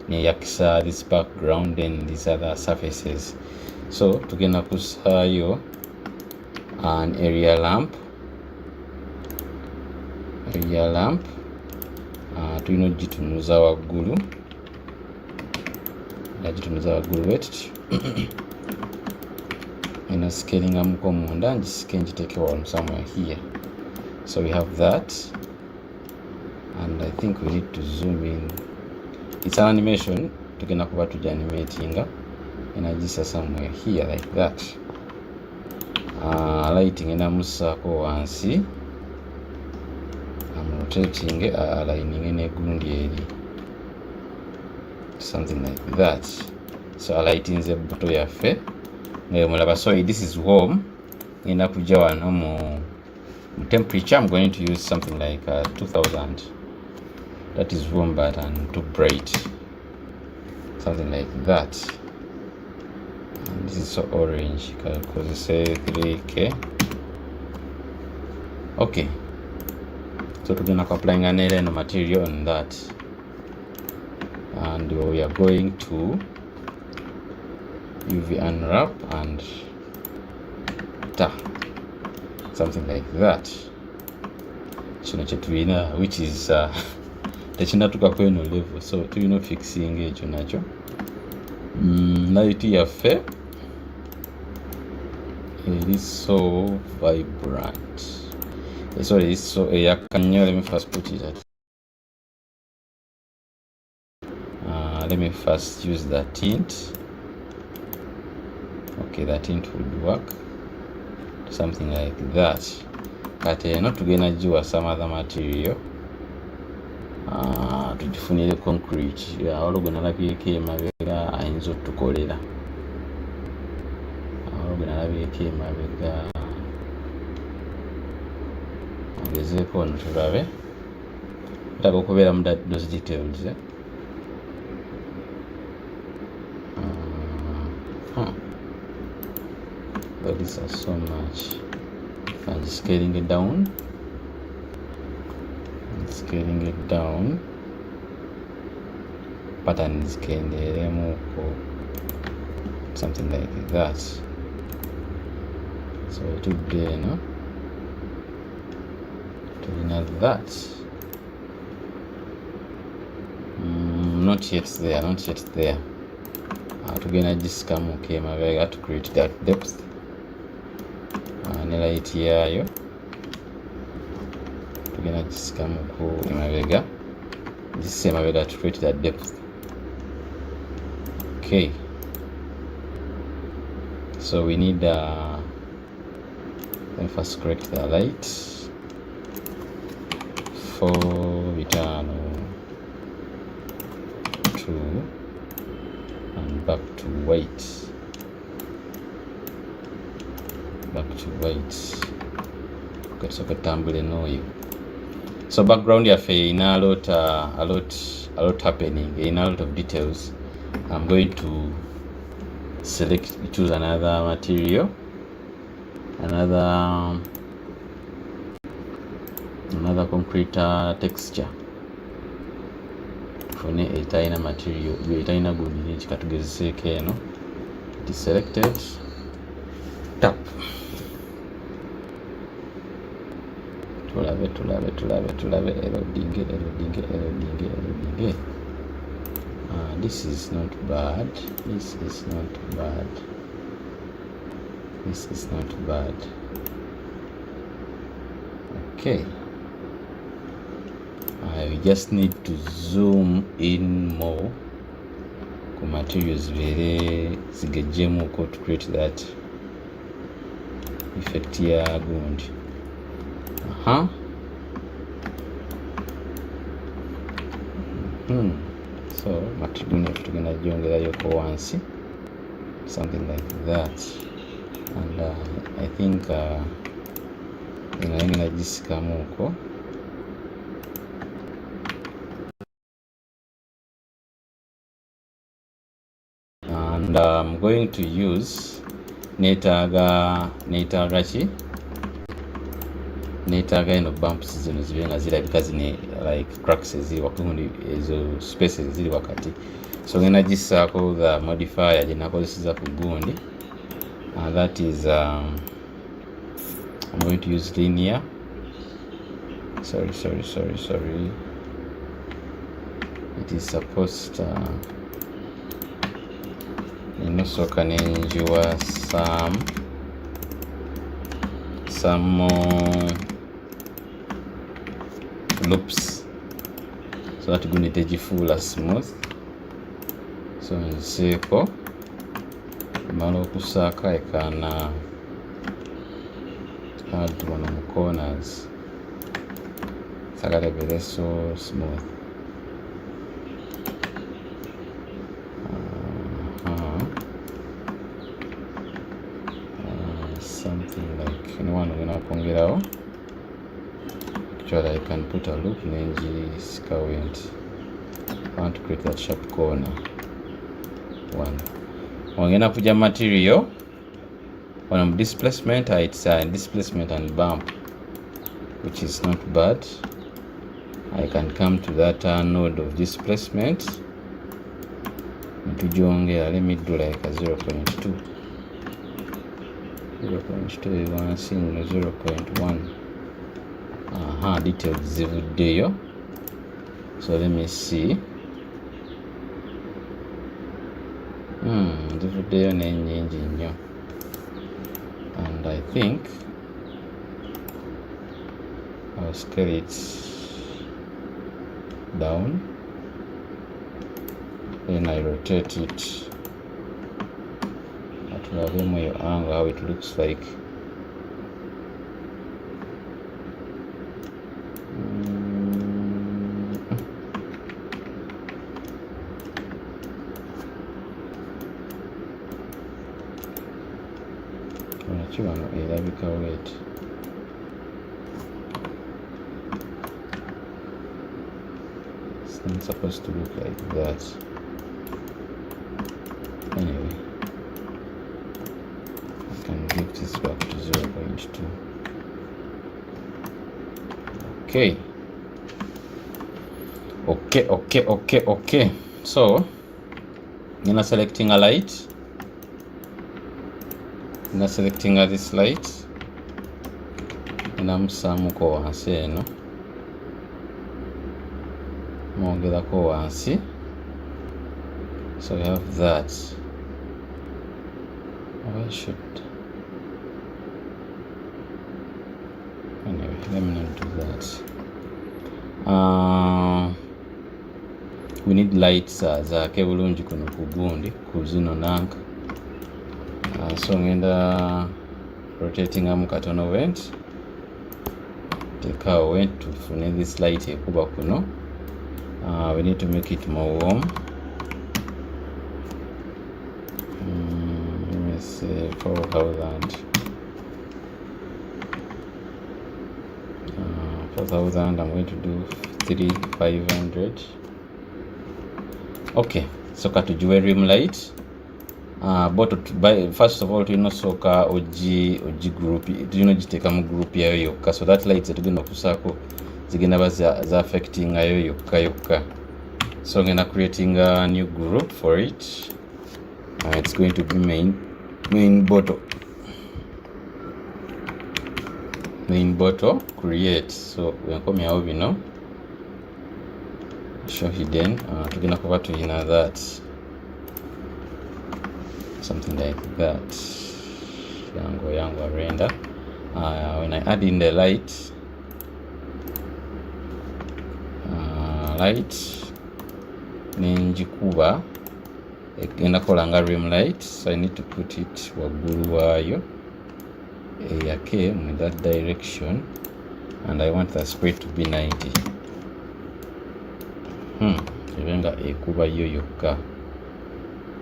neyakisa this background and these other surfaces. So tugenda kusaayo an area lamp. Tulina ogitunuza waggulu, wetutyo ina scaling amuko munda njisike njiteke wano somewhere here. So we have that, and I think we need to zoom in. It's an animation, tugenda kuba tuja animatinga enajisa somewhere here like that. Lighting ina musako wansi, I'm rotating aligning ne gundi eri, something like that. so alightinze buto yaffe nga mulaba. So this is warm. Ngenda kujja wano mu temperature. I'm going to use something like 2000. That is warm button, too bright, something like that. And this is so orange because it says 3K. Okay, so we're going to apply an material on that, and we are going to UV unwrap and something like that. Kino kyetulina, which is tekinatuuka kweno level, so tulina fixing ekyo nakyo. Light yaffe it is so vibrant. Sorry, it's so yakanya. Let me first put it at let me first use that tint. Okay, that tint would work, something like that. But not to get some other material tugifunire concrete awolwo nalabyeko emabega ayinza otukolera, awolwo nalabyeko emabega agezeeko ono tulabe taga okubeera mu those details but these are so much. I'm scaling it down, pattern is something like that. So today, no, doing that. Not yet there. Tugenda just come okay, mabega to create that depth. Ne light yayo tugenda just come ku emabega, this emabega to create that depth. Okay, so we need let me first correct the light for return to and back to white. So so background yaffe in a lot happening, in a lot of details. I'm going to choose another material, another concrete texture tufune etalina material etalina gundi kikatugezeseeko eno. It is selected, tap, tulabe eroding. This is not bad. Okay, I just need to zoom in more ku materials vere zigejjemuko to create that effect ya gundi. So material tugenda gyongerayo ko wansi, something like that, and I think ngenda gisikamuko. And I'm going to use netaga eno bumps zino zibe nga zirabika zine like cracks eziri wakundi ezo spaces eziri wakati. So ngenda gisaako the modifier gye nakozeseza ku gundi, that is I'm going to use linear. Sorry. It is supposed nosooka nenjiwa some more loops so that gundi tegifuula smooth. So nziseeko mala okusaaka ekana hard wano mu corners, sagala beere so smooth. kongerawo. Actually I can put a loop nengi current. I want to create that sharp corner. One. Wangena kuja material. On displacement, it's displacement and bump, which is not bad. I can come to that node of displacement. Let me do like a 0.2. 0.2 one single 0.1. Details zivuddeyo. So let me see. Zivuddeyo n'ennyingi nnyo. And I think I'll scale it down. Then I rotate it. At your angle, how it looks like. Wait. It's not supposed to look like that. Anyway, I can give this back to 0.2. Okay. So, I'm selecting a light. I'm selecting this light. And I'm samuko wansi eno. Mwongerako wansi. So we have that. I should. Anyway, let me not do that. We need lights za kebulungi kuno kugundi kuzino nanka. So ngenda rotating katono vent. Take our vent to fune this light ekuba kuno. We need to make it more warm. Let me say 4,000. 4,000. I'm going to do 3,500. Okay, so katujuwe rim light. But by first of all, soka oji group, jiteka mu group yayo yokka, so that lights tugenda kusako zigenda baza affecting ayo yokka. So I'm gonna creating a new group for it. It's going to be main bottle create. So we come here, show hidden. Tugenda kuba tuyina that. Something like that. Yango render. When I add in the light, ninjikuba egenda kolanga rim light, so I need to put it waggulu wayo eyake in that direction, and I want the speed to be 90. Ebenga ekuba yo yokka,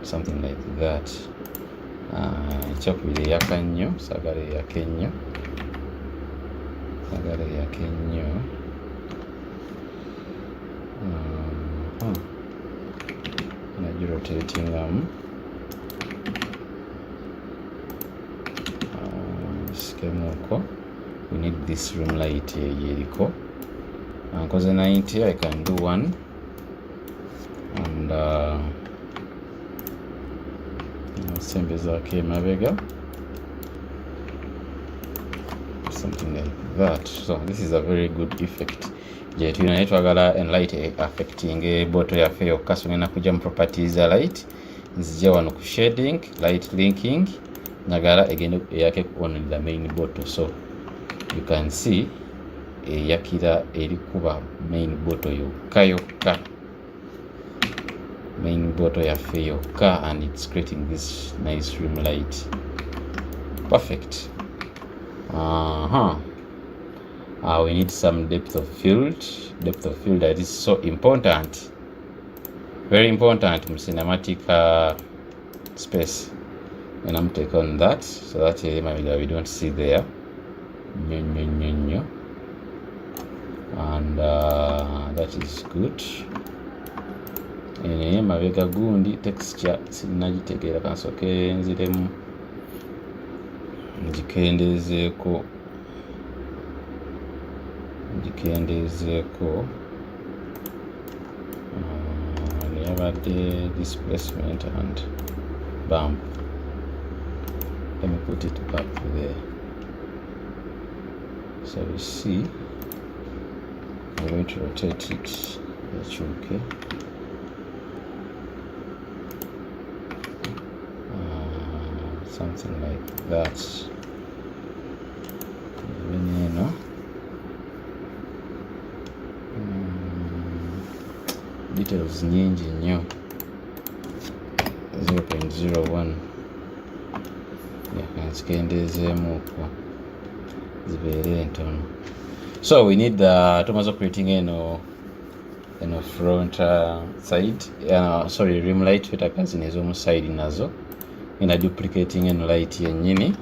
something like that. Chakubire yakannyo, sagala yakennyo. Rotating skemoko. We need this room light yeriko. Because 90 I can do one, and something like that. So this is a very good effect. Twagala and light affecting a bottle ya fayo kaso ngena kuja mu properties za light nzija wano ku shading, light linking, nagala again yake on the main bottle. So you can see yakira eri kuba main bottle yokka, main bottle ya fayo ka, and it's creating this nice room light. Perfect. We need some depth of field. That is so important, very important in cinematic space. And I'm taking on that so that we don't see there nnyo, and that is good. Naye mabega gundi texture sinnagitegeera, kansooke nziremu ngikendeezeeko yabadde displacement and bump. Let me put it back there. So you see, I'm going to rotate it. That's okay. Something like that. Details nyingi nnyo. 0.01 yakanzikendeezeemuuko zibeere entono. So we need tumaze creating eno front side, sorry, rim light twetaka zino ez'omu side nazo. In duplicating eno light yennyini,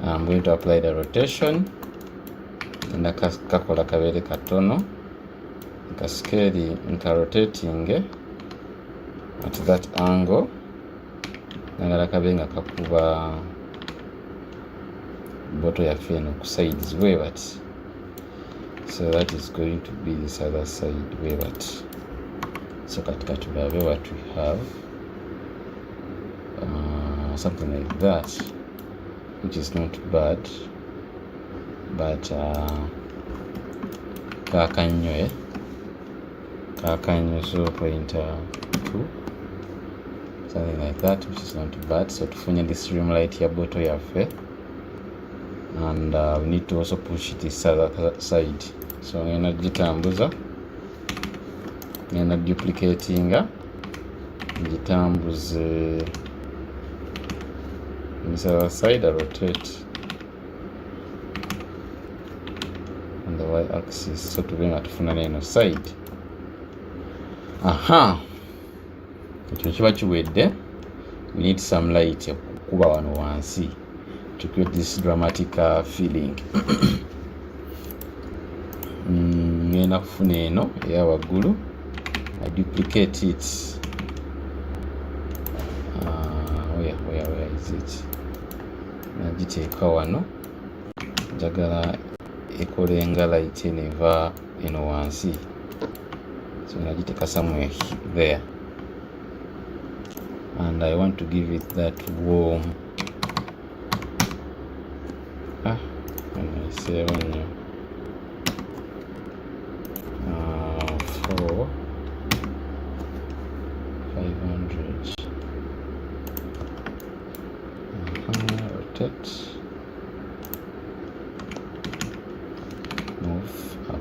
I'm going to apply the rotation and kakola kabeere katono, nka scale nka rotating at that angle, nagala kabe nga kakuba bottle yaffe eno ku sides way but. So that is going to be this other side way but. So katika tulabe what we have. Something like that, which is not bad, but kakanyo 0.2, something like that, which is not bad. So tufunye this rim light here bottle yaffe, and we need to also push this other side. So ngenda gitambuza, ngenda duplicating gitambuze this other side. I rotate on the y-axis, so to bring atufuna neno side. Ekyo kiba kiwedde. We need some light okukuba wano wansi to create this dramatic feeling. Ngenda kufuna eno eya waggulu. I duplicate it. Where is it? Nagiteeka wano, njagala ekolenga light eva eno wansi, so nagiteeka somewhere there, and I want to give it that warm for 500. Rotate, move up.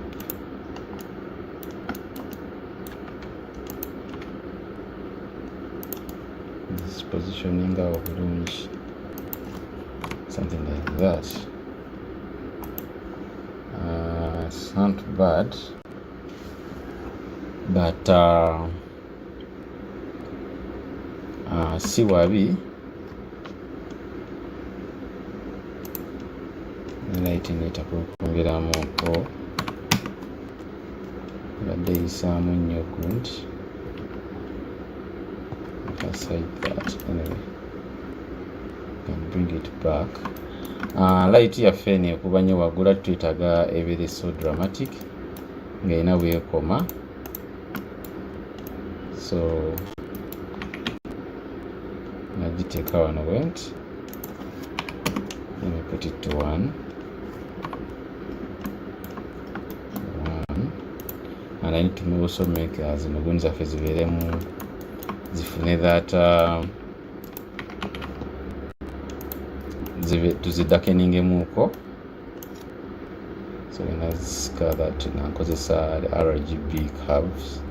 This positioning of lunge, something like that. It's not bad, but see wabi. Light neeta kwongeramuko, badde yisaamu nnyo gundi. Aside that, anyway, can bring it back. Light yaffe eno ekuba nnyo waggulu, twetaaga ebeere so dramatic ng'erina bw'ekoma. So nagiteeka wano went. Let me put it to 1. And I need to also make zino gundi zaffe zibeeremu, zifune that tuzidakeningemuuko. So nazisika that nankozesa RGB curves.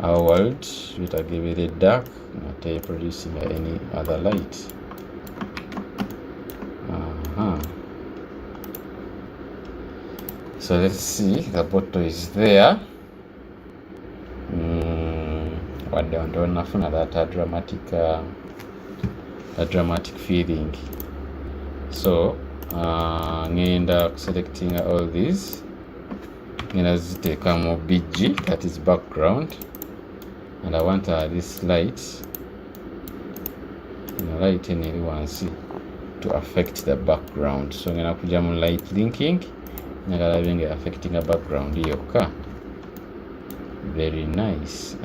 Our world twetaaga ebeere dark, not producing any other light. So let's see, the bottle is there. Wadde nafuna that dramatic a dramatic feeling. So ngenda selecting all these, ngenda ziteeka mu BG, that is background, and I want this light, light eri wansi, to affect the background. So ngenda kujja mu light linking, njagala binge affecting a background yokka. Very nice.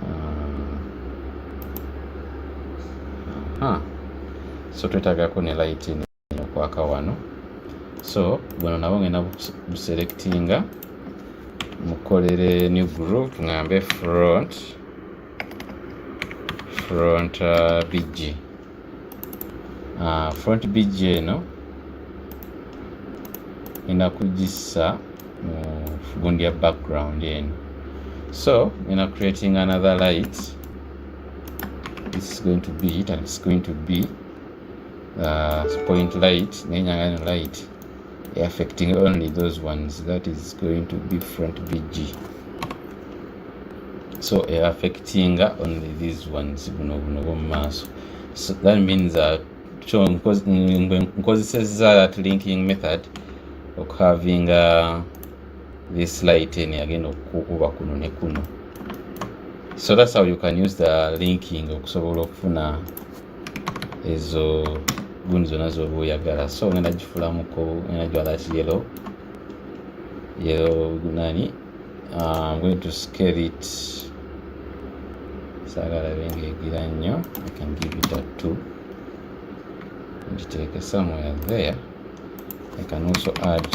So twetagako ne light okwaka wano. So buno nabo ngenda buselectinga, mukolere new group, ngambe front BG. Front BG eno ina kugisa gundi ya background eno. So ina creating another light. This is going to be it, and it's going to be point light, nenyangano light, affecting only those ones. That is going to be front BG. So affecting only these ones. So that means that because says that linking method of having this light in again okukuba kuno ne kuno. So that's how you can use the linking okusobola okufuna ezo gundi zonna zoba oyagala. So ngenda gifulamuko, ngenda jwala yellow nani. I'm going to scale it. Sagala benge egira nnyo. I can give it a 2 and take somewhere there. I can also add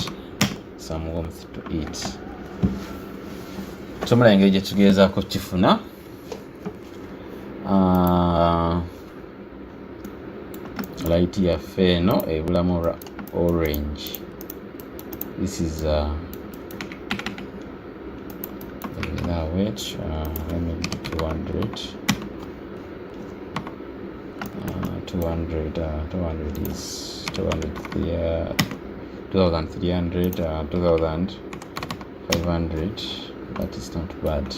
some warmth to it. So mulenge gye tugezaako kifuna. Light yaffe eno ebulamu orange. This is wait, let me do 200. 200 is 200, 2300, 2500. That is not bad.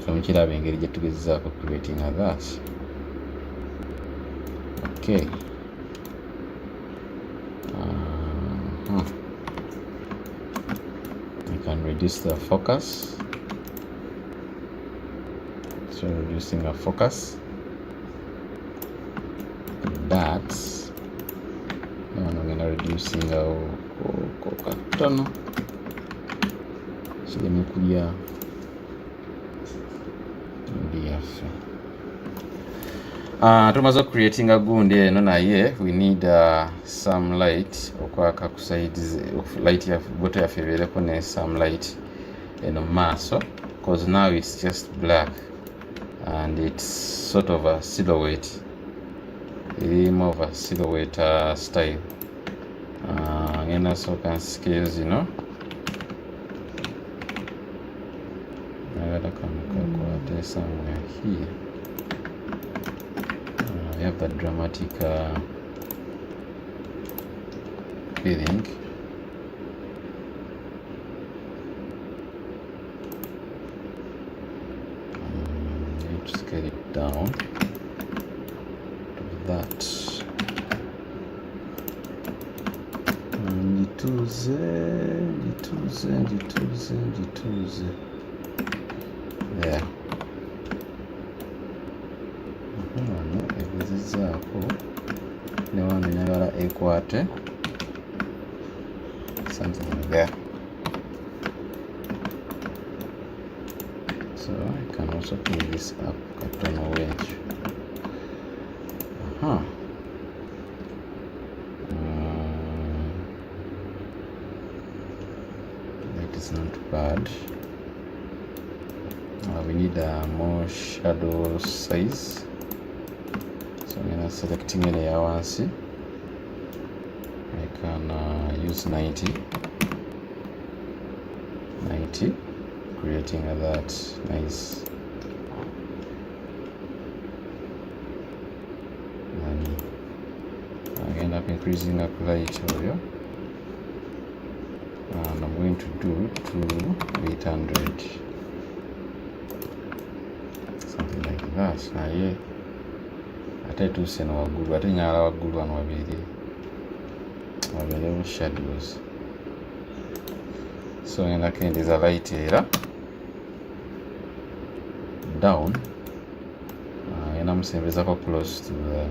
So mukiraba engeri gye tugezezaako creating that. Okay. You can reduce the focus. So reducing a focus. That. I'm going to reducing katono. So let me put here. Tumaze creating a gundi eno naye we need some light okwaka ku sides of light ya boto ya fevereko ne some light eno maaso, because now it's just black and it's sort of a silhouette. It's more of a silhouette style. Ngenda so can scales, you know. I gotta come somewhere here. We have that dramatic feeling. Need to scale it down to that. Gituze. There. Egezezaako ne wano njagala ekwate something like there. So I can also pull this up katono wedge. That is not bad. We need a more shadow size. So I'm gonna selecting an awansi. I can use 90, creating that nice. And I end up increasing up light here. And I'm going to do to 800. Something like that. Now, yeah. ate tuuse no waggulu, ate nyala waggulu wano wabeerewo shadows. So ngenda kendeeza light era down, ngenda musembezako close to the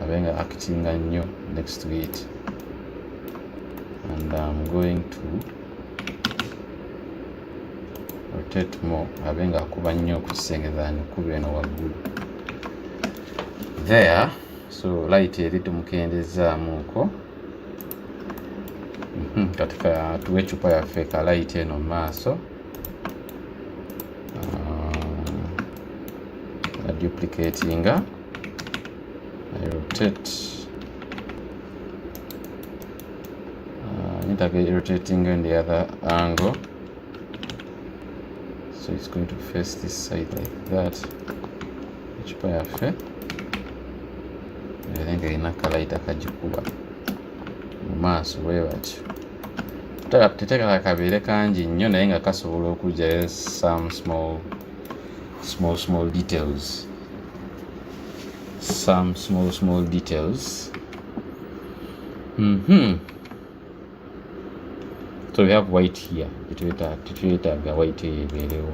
abenga acting nnyo next to it, and I'm going to rotate more abenga akuba nnyo ku kisenge than kuba eno waggulu there. So light eri tumukendezaamuko katika tuwe ecupa yaffe ka light eno mu maaso, duplicating, I rotate, rotating in the other angle, so it's going to face this side like that. Ecupa yaffe erenga erina akalaita kagikuba mu maaso bwe batyo. Tetekaka kabeere kangi nnyo naye nga kasobola okugyayo some small details, some small details. So we have white here, tetwetaaga white ebeerewo,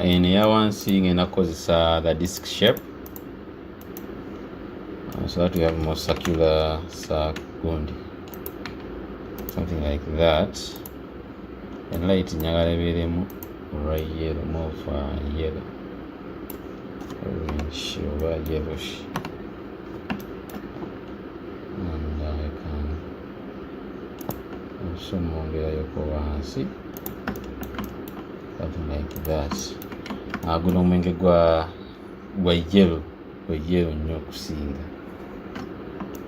and eyawansi ngenda kukozesa the disc shape, so that we have more circular gundi, something like that. And light nyagala ebeeremu right yellow, more of yellow, orange oba yellowish, and I can also mwongerayoko wansi, something like that. Guno omwenge gwa yellow nnyo okusinga,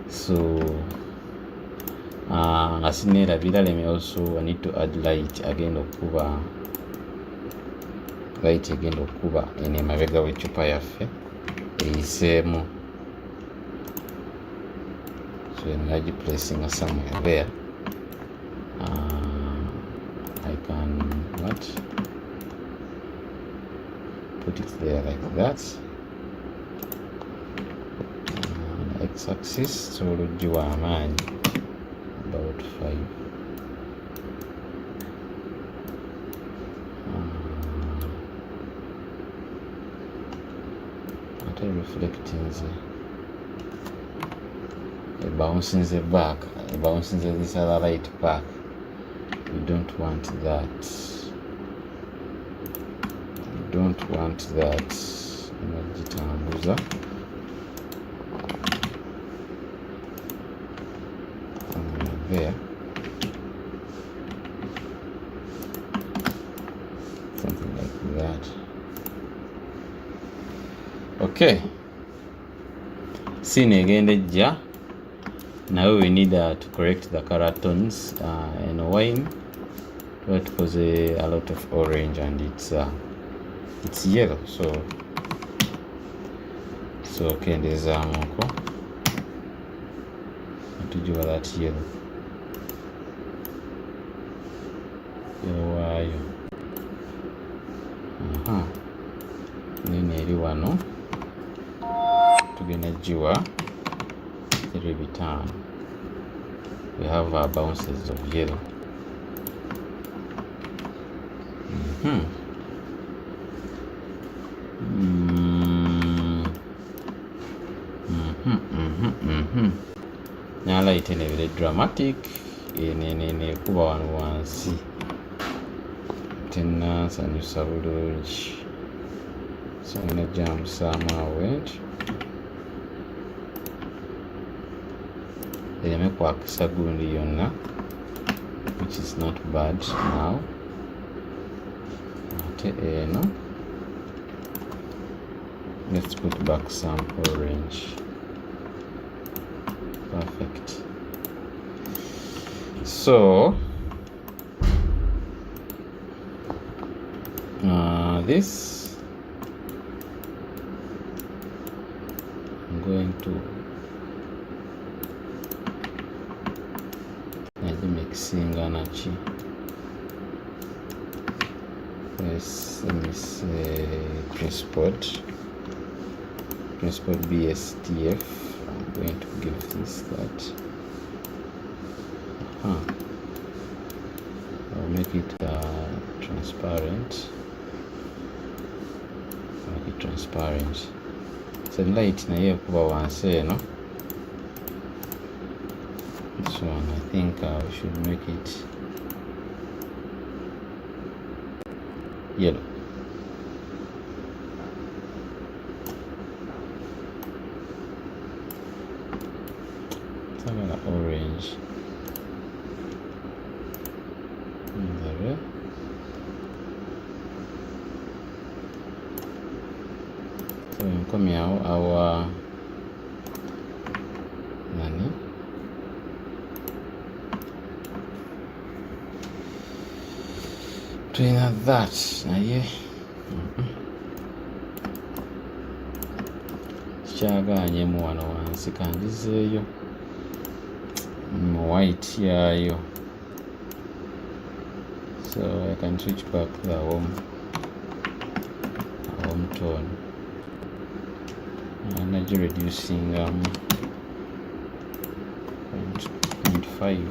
so nga sineerabira, let me also, I need to add light agenda okuba eno emabega w'ecupa yaffe eyiseemu, so nagiplacinga somewhere there. I can put it there like that. X-axis so olugiwa amaanyi about 5. Ate reflecting bouncing back, bouncing this other light back. We don't want that. Nagitambuza there, something like that. Okay, scene egenda ejja. Now we need to correct the color tones. In wine it was a lot of orange and it's yellow, so kendeezaamuko tugiwa that yellow waayo. Nene eri wano tugenda giwa 3 bitaano. We have our bounces of yellow. Now light ene very dramatic, ene kuba wano wansi tena sanyusa bulungi, so ngenda gyambusaamu awenti ereme kwakisa gundi yonna, which is not bad now. Ate eno let's put back some orange. Perfect. So this I'm going to mixing energy. Yes, let me say press spot. principal BSTF. I'm going to give this that. I'll make it transparent. Make it transparent. So light na here kuba wansi no. This one I think we should make it yellow. Orange. There. So come here, our nani. Doing that. Now yeah. Kyaganye mu wano wansi kandizeeyo white yayo. So I can switch back the warm tone. Energy reducing 0.5.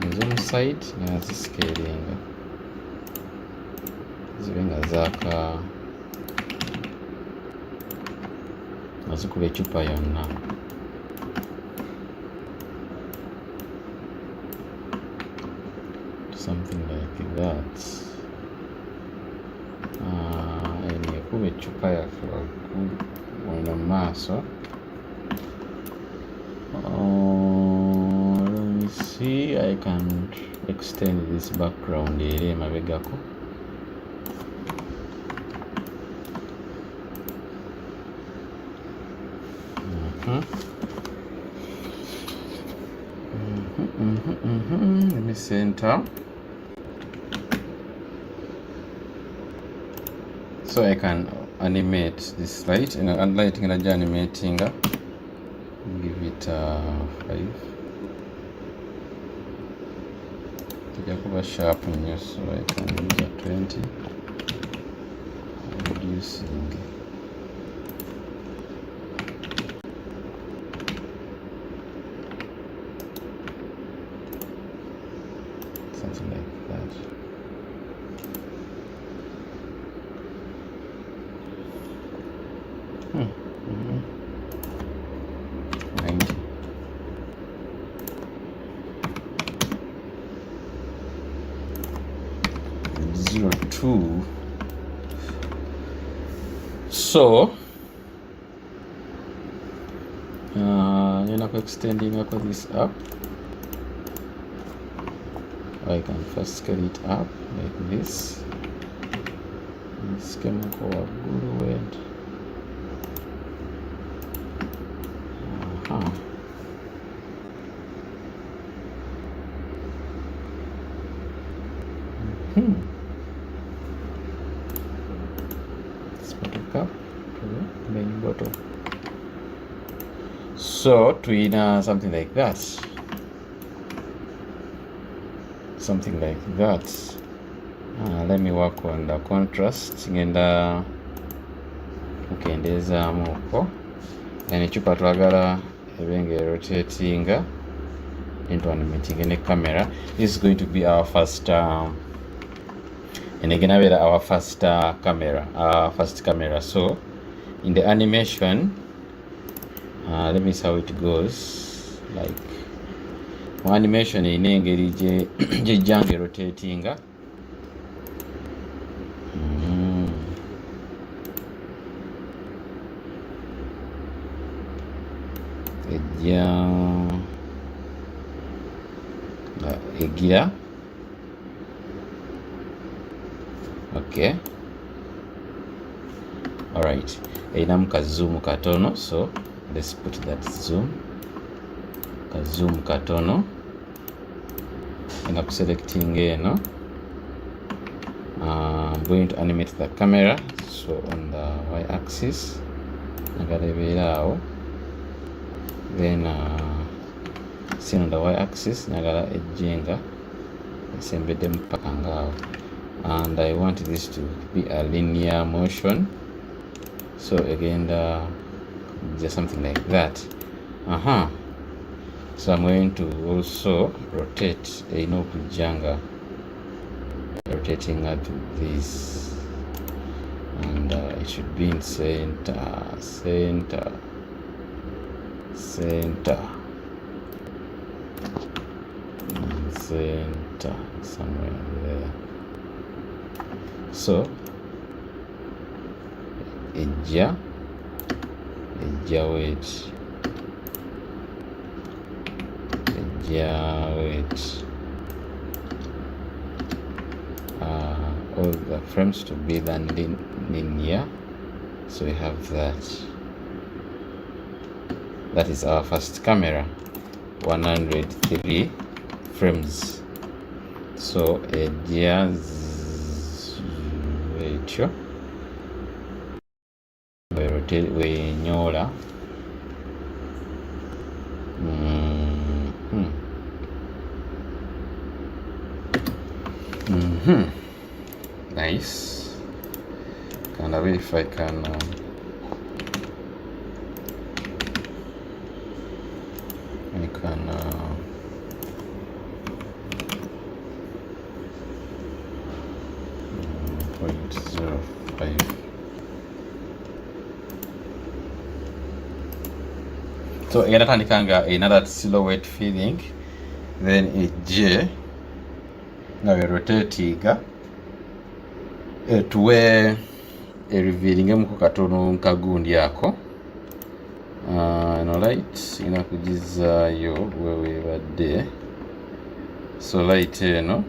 The zoom side nazi scaling zibenga zaka nazikuba ecupa yonna. Something like that. Ekuba ecupa yaffe wano maaso. Let me see, I can extend this background ere emabegako. Let me center. So I can animate this light, and light in animating. Give it 5. Jacoba sharp in so I can use a 20. Reducing. Something like that. Hmm. 90. Zero 2. So extending this up. I can first scale it up like this. This came for a good word. This bottle cup to the main bottle. So to something like that. Something like that. Let me work on the contrast and okay, there's more. And echupa twagala ebenge rotating into animating in a camera. This is going to be our first and again our first camera. So in the animation, let me see how it goes. Like animation in engeri je jange rotating. Egira. Okay. All right. Einam ka zoom katono, so let's put that zoom. Ka zoom katono. And I'm selecting eno. I'm going to animate the camera. So on the y-axis, nagalebelao. Then see on the y-axis, nagala ejjenga esembedde mpaka ngaawo, and I want this to be a linear motion. So again, just something like that. So I'm going to also rotate kujanga, rotating at this, and it should be in center, center, somewhere there. So ejja wait, all the frames to be landing linear. So we have that is our first camera, 103 frames. So ejja wetyo wenyola nice. Can I wait if I can .05. So egatandikanga another silhouette feeling, then ejje nga we rotatinga tuwe revealingemu katono nkagundi ako. No light ina kugizaayo wewebadde. So light eno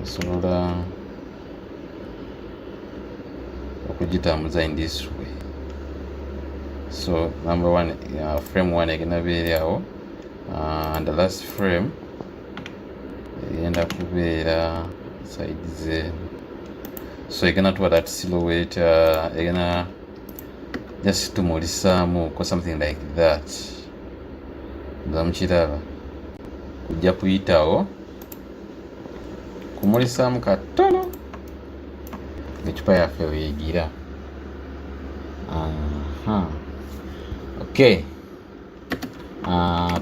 esobola okugitambuza in this way. So number one, frame one egenda beerawo, and the last frame egenda kubeera side ze. So egenda tuwa that silhouette, egenda just tumulisaamu ko something like that. Nga mukiraba kujja kuyitawo kumulisaamu katono ecupa yaffe weyigira. Okay,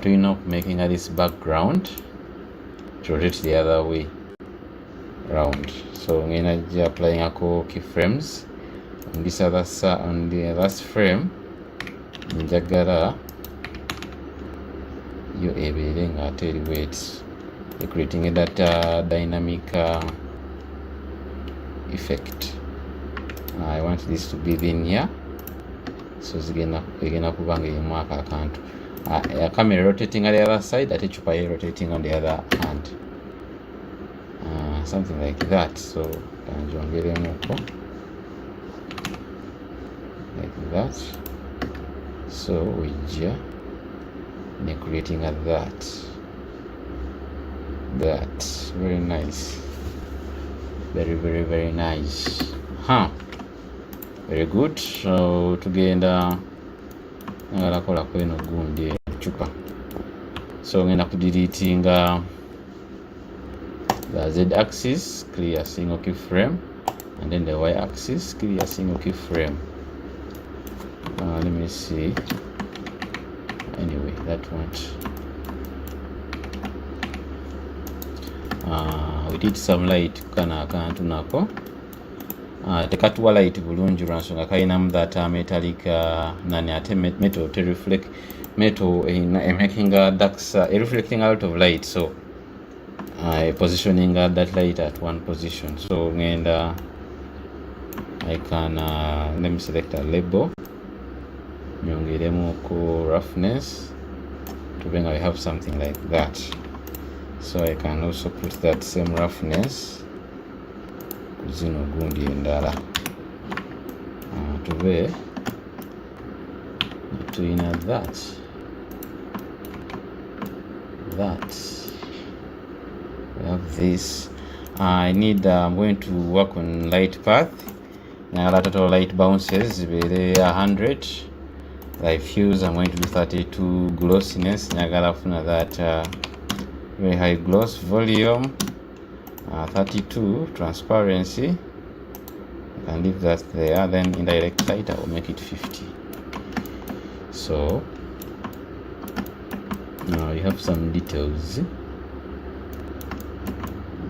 turning up making this background to rotate the other way round. So I'm gonna applying a keyframes on this other side, on the last frame. Njagala yo ebeere nga teri weights, creating that dynamic effect. I want this to be linear, so egenda kuba nga erimu ako akantu. Camera rotating on the other side, ate ecupa rotating on the other hand, something like that. So kanjongeremuko like that. So wijja ne creating a that very nice, very nice. Very good. So tugenda ngala kola kweno gundi chupa. So ngenda kudeletinga the Z axis, clear single keyframe, and then the Y axis, clear single keyframe. Let me see. Anyway, that one. We did some light kana akantu nako. Tekatuwa light bulungi lwansonga kalinamu that metallic nani ate metal to reflect metal in making ducts reflecting out of light. So positioning that light at one position. So ngenda I can let me select a label, nyongeremu ku roughness to bring I have something like that. So I can also put that same roughness zino gundi endala tube tuyina that we have this. I need I'm going to work on light path. Now total light bounces zibeere 100. Diffuse I'm going to do 32. Glossiness nyagala funa that very high gloss. Volume 32. Transparency can leave that there. Then indirect light, I will make it 50. So now you have some details.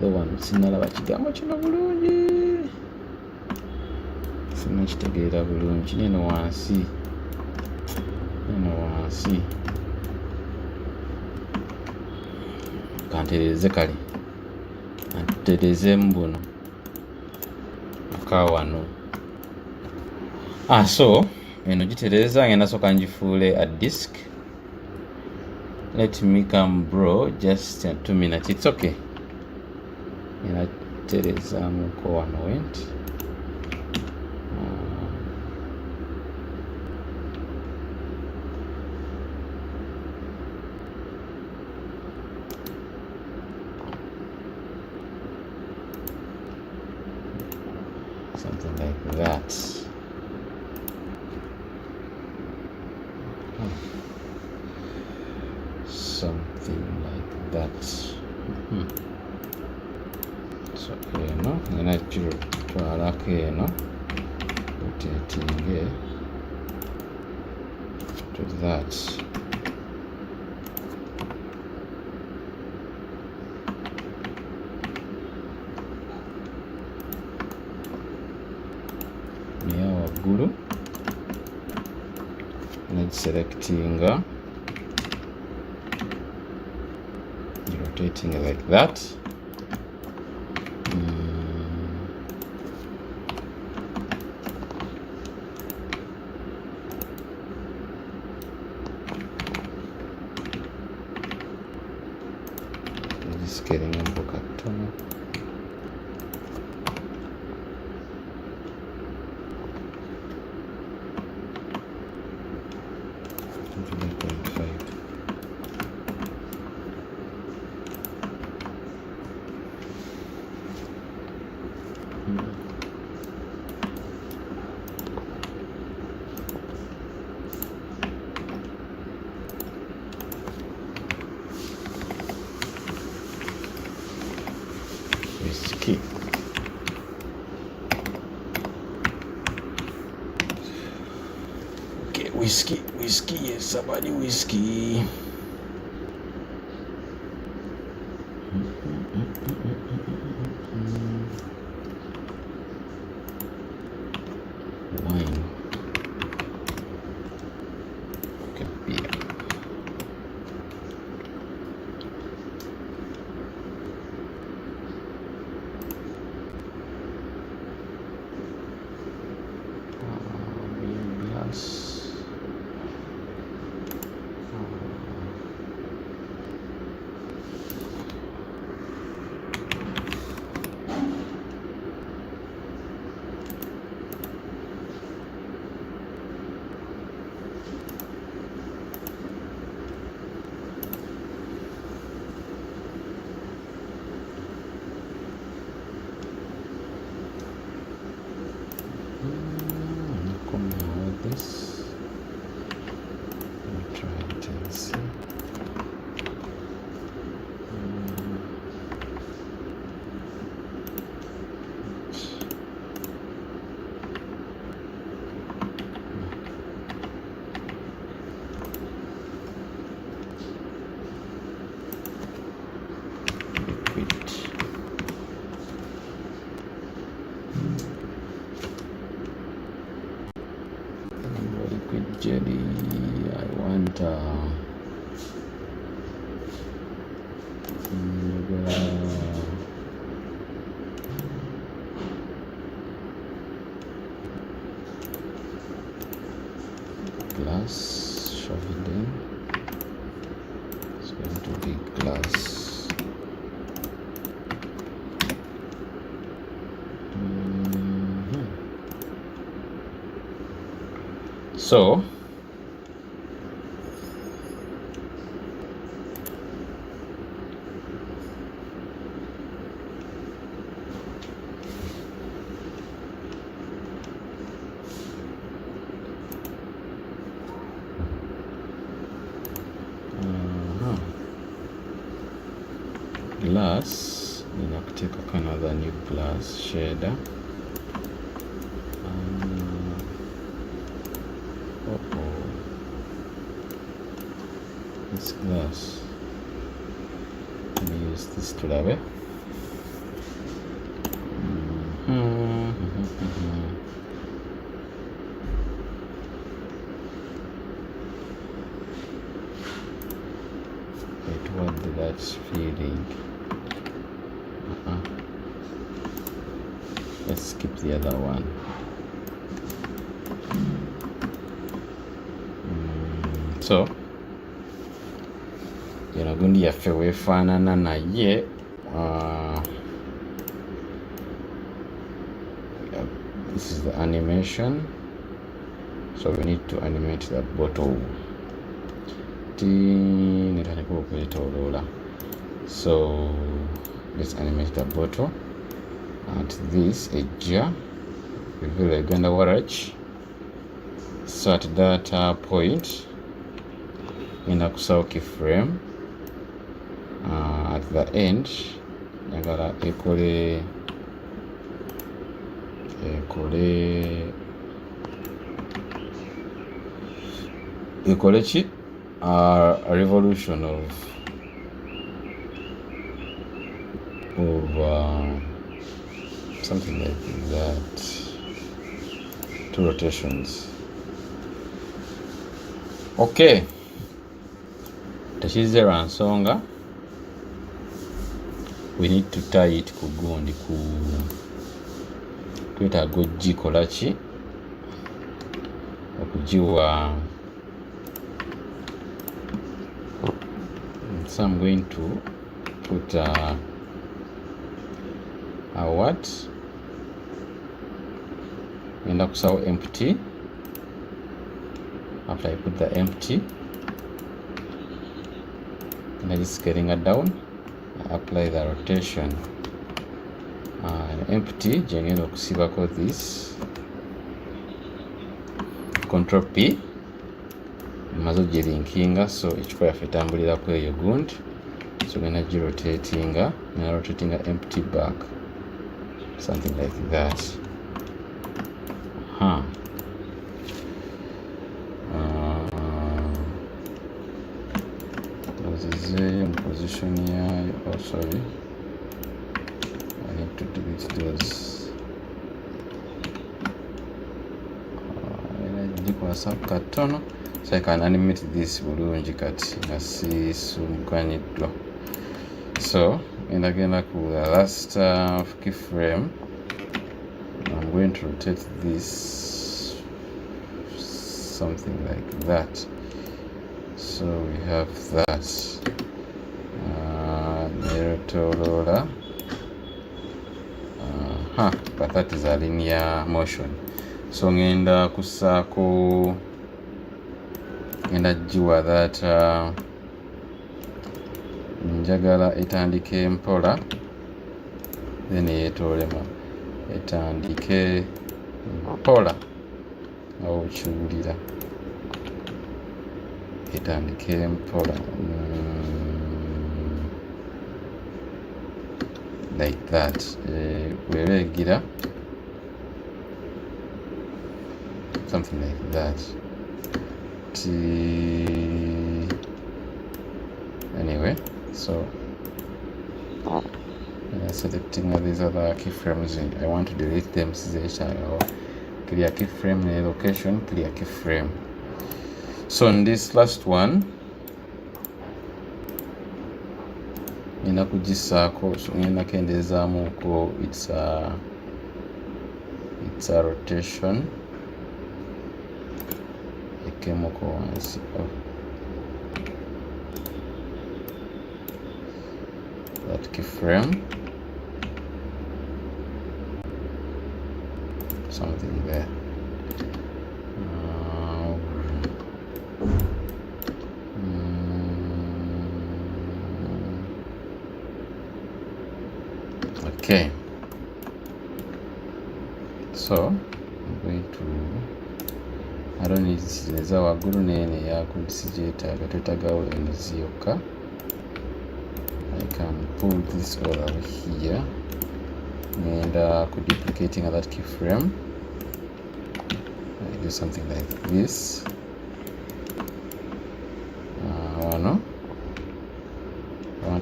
The one sinalaba kigambo kino bulungi, sinakitegeera bulungi. Neno wansi kantereze kale anterezemu buno akawano. So eno gitereza ngenda soka ngifuule a disk. Let me come bro just 2 minutes. It's okay. Ngenda terezamu ko wano went. Something like that. Something like that. So eno ngena kiro twalako eno rotating to that. Waggulu and selecting rotating like that. Just getting a book at tono. Whiskey. Okay, whiskey, yes, somebody whiskey. Wine. Okay, beer. This. Let me try it and see. Liquid. Liquid jelly. I want glass. Shove it in. It's going to be glass. So glass, then I take another new glass shader. Yes. Let me use this to love it. Wait, what that's feeling? Let's skip the other one. So eno gundi yaffe weefaanana naye this is the animation, so we need to animate the bottle. So let's animate the bottle. At this ejja reveal Uganda Waragi. So at that point ngenda kusawo keyframe. At the end njagala ekole ki a revolution of something like that, 2 rotations. Okay, tekize lwa nsonga we need to tie it ku gundi twetaaga ogikola ki okugiwa. So I'm going to put a what? Ngenda kusawo empty. After I put the empty, and I'm just scaling it down, I apply the rotation. Empty, ngenda okusibako this. Control P. Mazo gilinkinga, so ekikola ffe tambulirako eyo gundi, so ngenda girotatinga, ngenda rotatinga empty back, something like that. Ozizeeyo mu position yayo. Oh sorry, I need to delete those. Gikwasa katono. So I can animate this bulungi kati nga sisumukanyiddwa. So ngenda ku the last keyframe. I'm going to rotate this something like that. So we have that. Nerotolola. But that is a linear motion. So ngenda kusaako ngenda giwa that njagala etandike mpola then yeetoolemu etandike mpola nga okiwulira etandike mpola like that. Wereegira something like that. Anyway, so selecting these other keyframes, and I want to delete them. Clear keyframe, location, clear keyframe. So in this last one, ngenda kugisaako, so ngenda kendezaamuko it's a rotation. Ekemoko wansi that keyframe, something there. Okay, so I'm going to, I don't need neza waggulu nene yako sigyetaaga, twetaagawo emizi yokka. I can pull this all over here and duplicating that keyframe. I do something like this. No,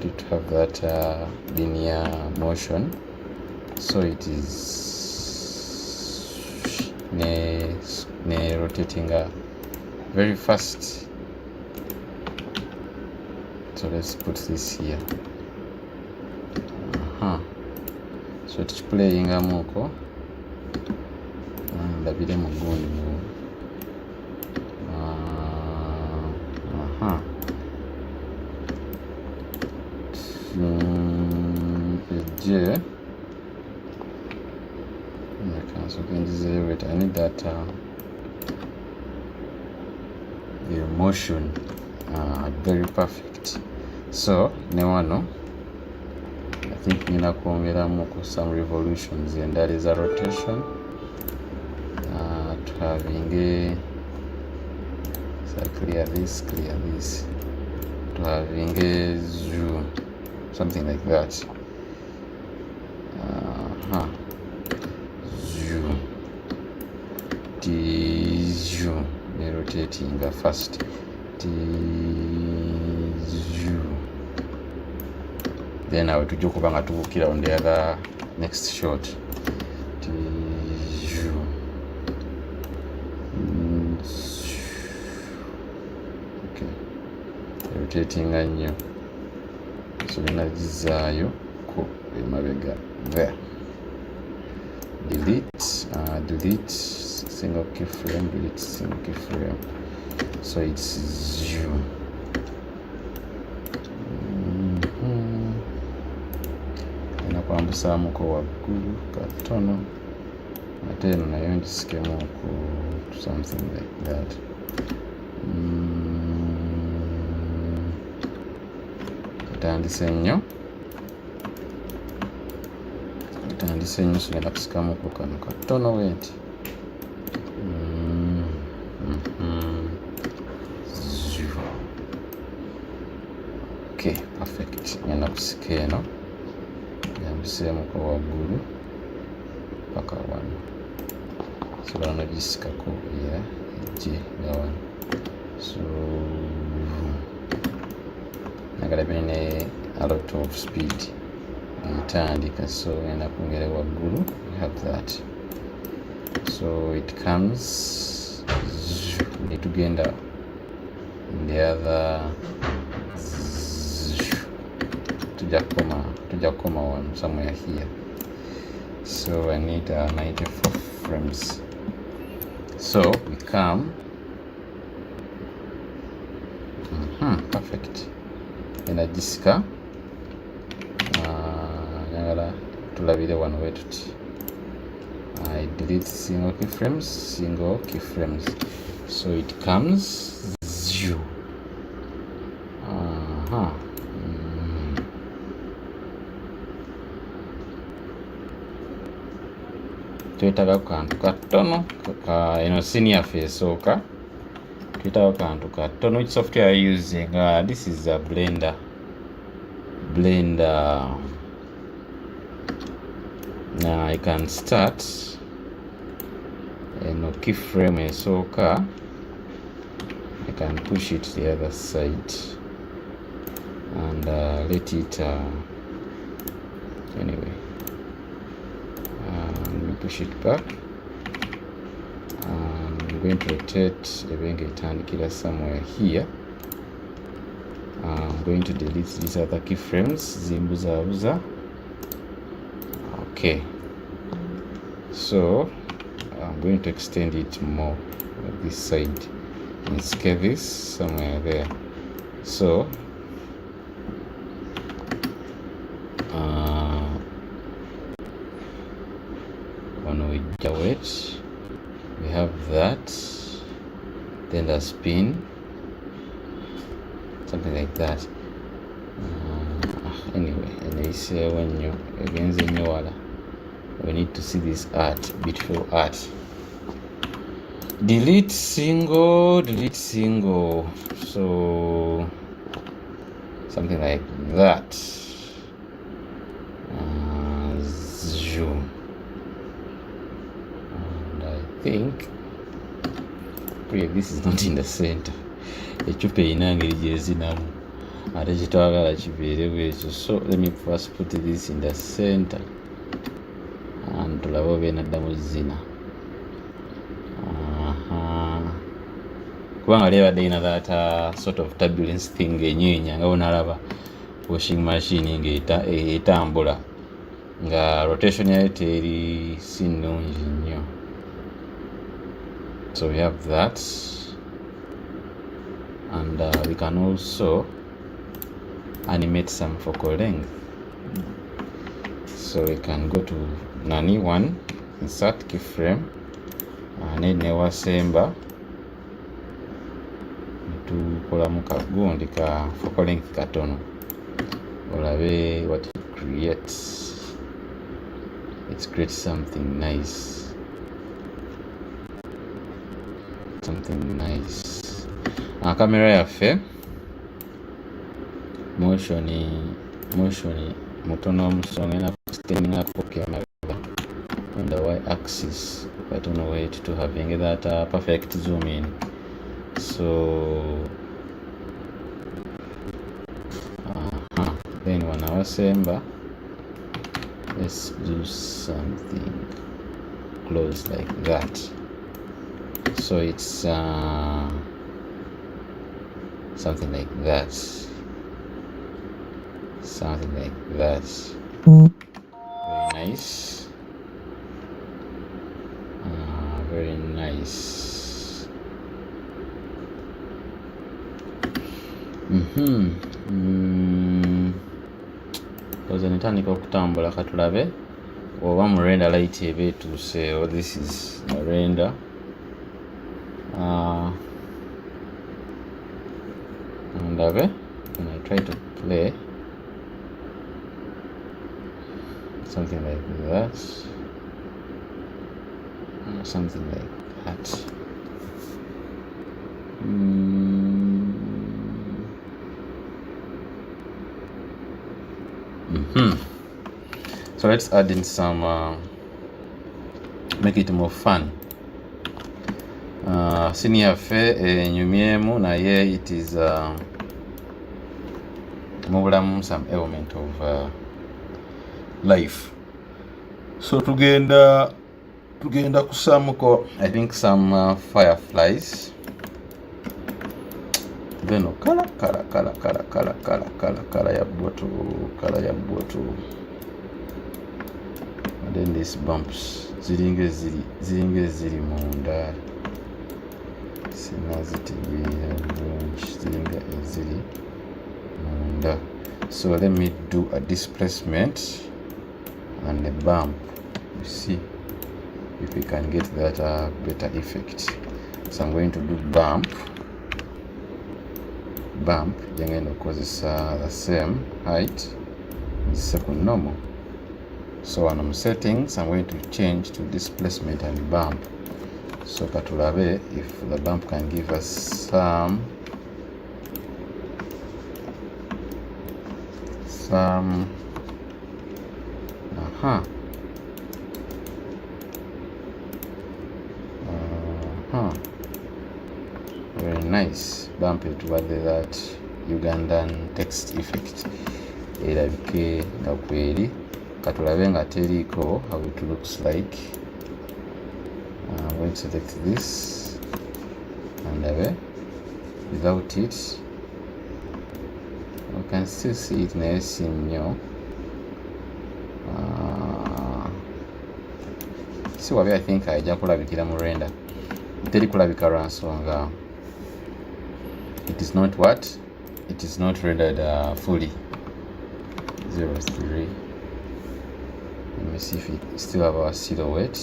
it to have that linear motion, so it is rotating very fast. So let's put this here. So it's playing amoko ndabire mu gundi mu ejje so wait, I need that the motion very perfect. So ne wano I think nina kwongeramu some revolutions, and that is a rotation to having a, so clear this, to having a zoom, something like that. Zoom, zoom, rotating fast, zoom. Then I will tujja okuba nga tubuukira on the other next shot. Okay, rotating nnyo, so nagizaayo ku emabega there. Delete single keyframe, delete single keyframe, so it's zoom. Kwambusaamuko waggulu katono ate eno nayo ngisikemu ku something like that. Etandise nnyo sigenda kusikamuko kano katono wenti. Okay, perfect. Ngenda kusika eno yambiseemuko waggulu paka wano, so bano gisikako era ejje nga wano. So nagala bine a lot of speed etandika, so ngenda kwongera waggulu. We have that, so it comes need tugenda in the other tujja kukoma one somewhere here. So I need 94 frames. So we come perfect. Enagisica nyagala tulabire wano bwe tuti. I delete single keyframes, so it comes zero. Twetaaga kantu katono eno senior esooka, twetaaga kantu katono. Which software are you using? This is a blender. Now I can start eno keyframe esooka, I can push it the other side and let it anyway. Push it back. I'm going to rotate ebenga etandikira somewhere here. I'm going to delete these other keyframes zimbuzaabuza. Okay, so I'm going to extend it more on this side and scale this somewhere there. So wait, we have that, then the spin, something like that. Anyway, and I say when you against the wala, we need to see this art, beautiful art. Delete single, so something like that. Zoom. Think this is not in the center. Echupa inangeri gyezinamu ate kitwagala kibeere bwekyo. So let me first put this in the center and tulabe oba enadda mu zina. Kubanga lyebadde ina that sort of turbulence thing enyeenya nga bonalaba washing machine ng'etambula nga rotation yayo teri si nnungi nnyo. So we have that, and we can also animate some focal length. So we can go to nani 1, insert keyframe, newasemba tukolamu kagundi ka focal length katono, olabe what it creates. It creates something nice, camera yaffe motion mutono omusonga ena kustendingako camera on the y axis katono wait to having that perfect zoom in. So then when I assemble, let's do something close like that. So it's something like that. Very nice. Very nice. Koze nitandika okutambula katulabe oba mu render light eba etuuse. Oh, this is the render. Ndabe when I try to play something like that, something like that. So let's add in some make it more fun. Sini yaffe enyumyemu naye it is mubulamu some element of life. So tugenda kusamuko I think some fireflies. Then color ya bottle. And then these bumps ziringe ziri munda sinazitegeera bulungi ziringa eziri munda. So let me do a displacement and a bump. You see if we can get that better effect. So I'm going to do bump jangenda okukozesa the same height second normal. So when I'm settings, I'm going to change to displacement and bump. So katulabe if the bump can give us some very nice bump it with that Ugandan text effect. Erabike nga kweri katulabe nga teriko how it looks like. I'm going to select this and without it you can still see it naye si nnyo. Si wabi I think ajja kulabikira mu render teri kulabika lwa nsonga it is not rendered fully. 03. Let me see if we still have our silhouette.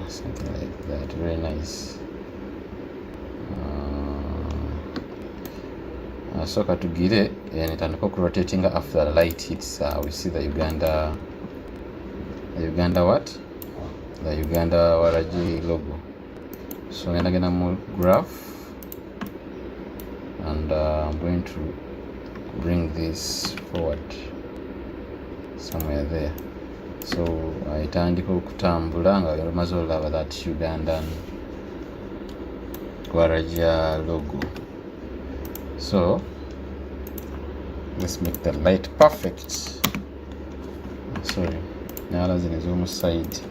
Something like that. Very nice. So katugire and it and rotating after the light hits. We see the Uganda what? The Uganda Waragi logo. So I'm gonna more graph and I'm going to bring this forward somewhere there. So itandika okutambula nga yamaze olaba that Ugandan Waragi logo. So let's make the light perfect. Sorry, nyala zino ez'omu side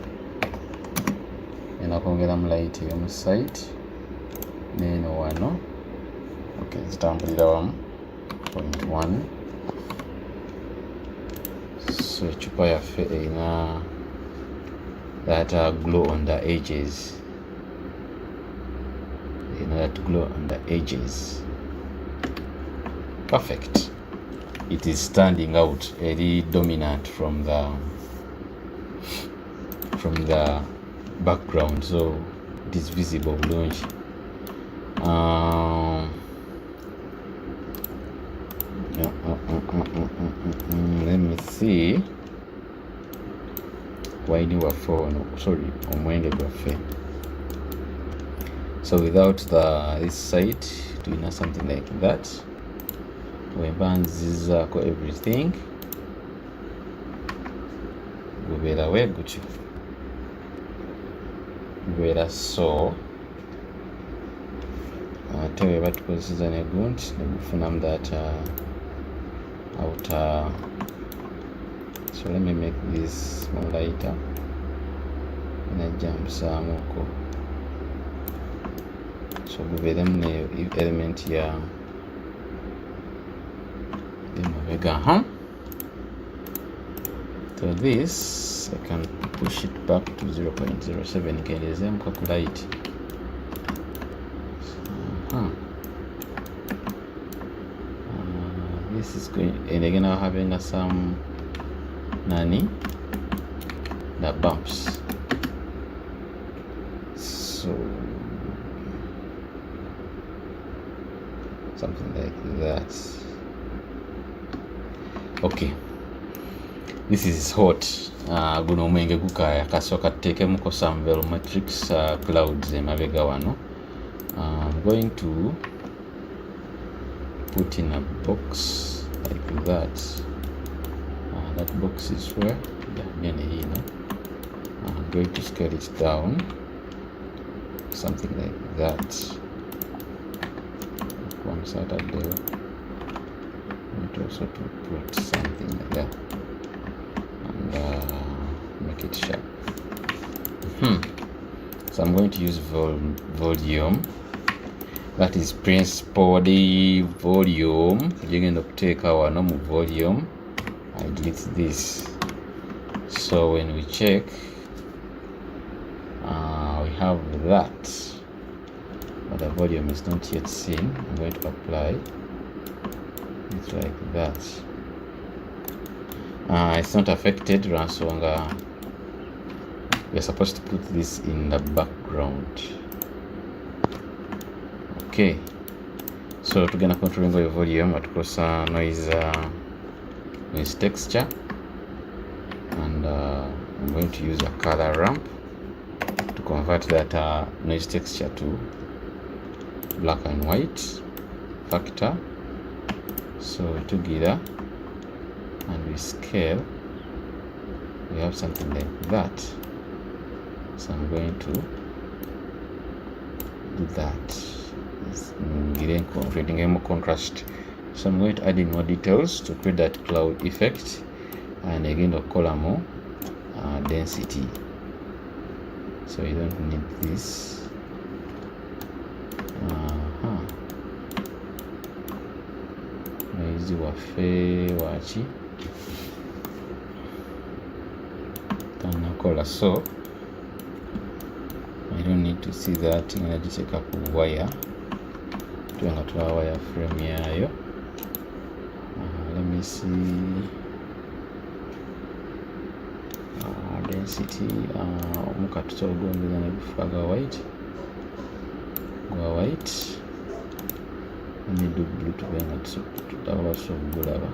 enakwongeramu light ey'omu side neeno wano. Okay, zitambulira wamu. Point 1. So echupa yaffe erina that glow on the edges. That glow on the edges. Perfect. It is standing out, very dominant from the background, so it is visible. Let me see. Why do I fall? No, sorry, omwenge gwaffe. So without this side, doing something like that. Webanzizaako everything. Gubeera we gutyo. Gubeera so. Ate weba tukozeseza ne gunt ne gufunamu that outer. So let me make this more lighter. Najja mpusaamuuko. So gubeeremu ne element ya mabega. So this I can push it back to 0.07 kendezeemu kakulight. This is going, and again I'm having some the bumps. So something like that. Okay, this is hot. Guno omwenge gukaya kasooka tuteekemuko some velometrics clouds emabega wano. I'm going to put in a box like that. That box is where I'm going to scale it down, something like that. One side at there. And also to put something like that and make it sharp. So I'm going to use volume. That is principal the volume. You're going to take our normal volume. I delete this. So when we check, we have that, but the volume is not yet seen. I'm going to apply it like that. It's not affected, Ransonga. We're supposed to put this in the background. Okay, so we're going to control your volume at close noise texture, and I'm going to use a color ramp to convert that noise texture to black and white factor. So together and we scale, we have something like that. So I'm going to do that. It's creating a more contrast. So I'm going to add in more details to create that cloud effect, and again the color more density. So you don't need this. Noisy wafe wachi tanakola. So I don't need to see that. I'm going to take up wire to a wire frame here. Let me see density. Mukatuta ogwongeza ne gufuka gwa white. Let me do blue to bring it so tutaba so gulaba.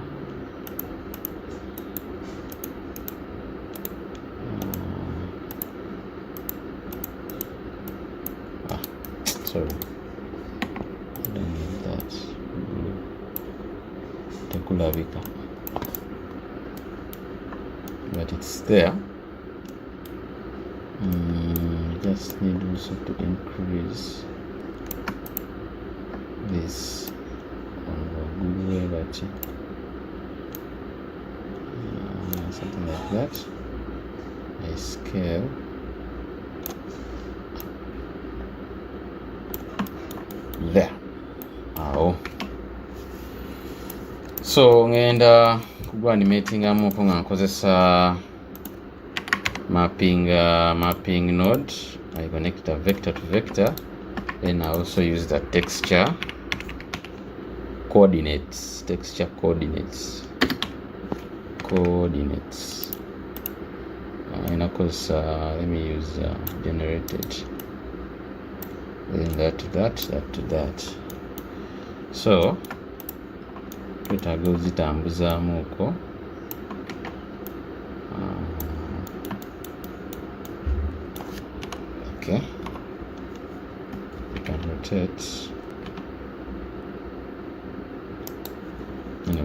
Sorry, I don't need that blue. Tekulabika, but it's there. Just need also to increase this something like that. I scale there. So ngenda kugwa animatingamuko nga nkozesa mapping node. I connect a vector to vector, then I also use the texture coordinates. And of course, let me use generated. Then that to that. So twetaaga ozitambuzaamu okwo. Okay, we can rotate.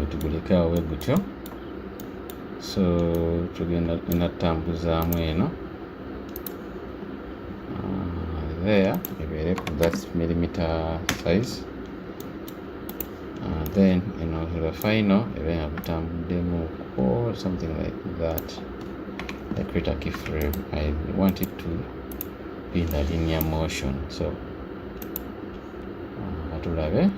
Tuguleka awe gutyo. So tugenda natambuzaamu eno there ebeere ku that millimeter size. Then the final ebeera butambuddemu or something like that. I create a keyframe. I want it to be in a linear motion. So atulabe.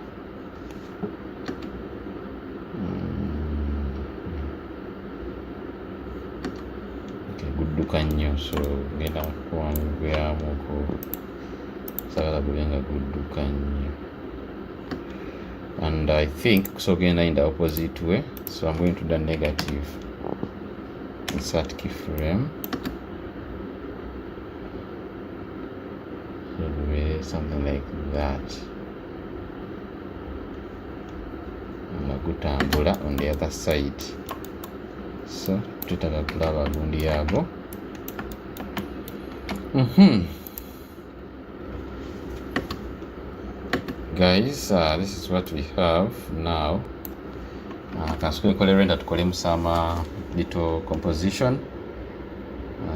Gudduka nnyo, so ngenda kuwanguyaamuko sagala gubenga gudduka nnyo. And I think so genda in the opposite way, so I'm going to the negative. Insert keyframe. So something like that. Gutambula on the other side. So tutaka kulaba gundi yago. Guys, this is what we have now. Kansuke kole render tukole some little composition.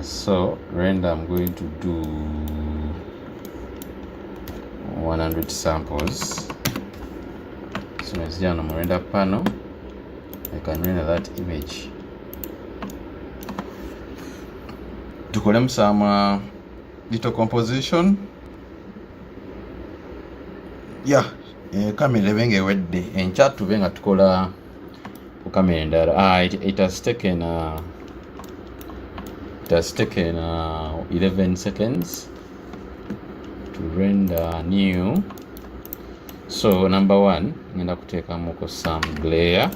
So render, I'm going to do 100 samples. So let's go on my render panel. I can render that image. Tukole some little composition. Yeah, kamera ebenge wedde enkya tube nga tukola ku kamera endala. It has taken 11 seconds to render new. So number one, ngenda kuteekamuko some glare.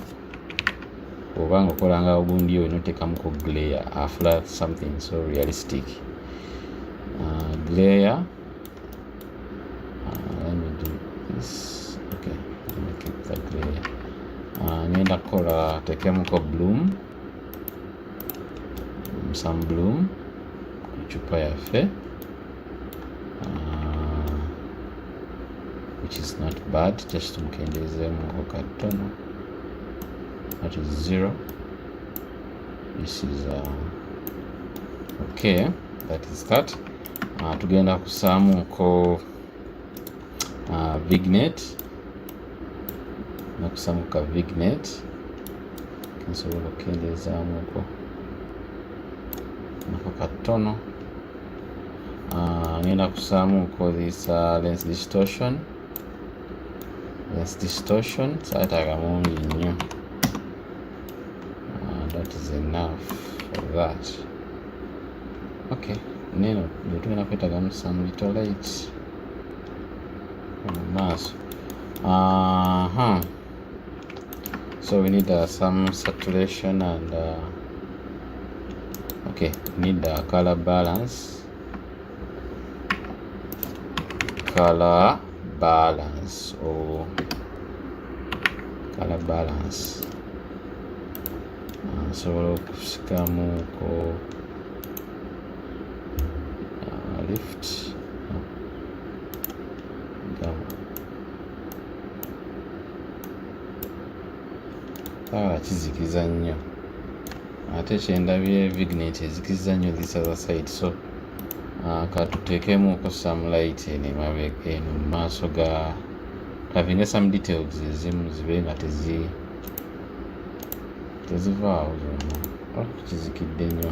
Oba nga okolanga ogundi oyo noteekamuko glare after something so realistic. Glare. Let me do this. Okay, let me keep that glare. Ngenda kukola teekamuko bloom. Some bloom ku chupa yaffe. Which is not bad, just mukendezeemu katono. That is 0. This is okay, that is that. Tugenda kusaamuko vignette. Nakusaamuka vignette. Nsobola okukendezaamuko nako katono. Ngenda kusaamuko this lens distortion. Saataaga mungi nnyo. That is enough for that. Okay, neno tugenda kwetaagamu some little light from maaso. So we need some saturation and okay, we need color balance. So kusikamuko lift. Kizikiza nnyo ate kyendabye vignette ezikiza nnyo this other side. So katuteekemuko some light eno mu maaso ga having some details ezimu zibe nga tezivaawo zonna kizikidde nnyo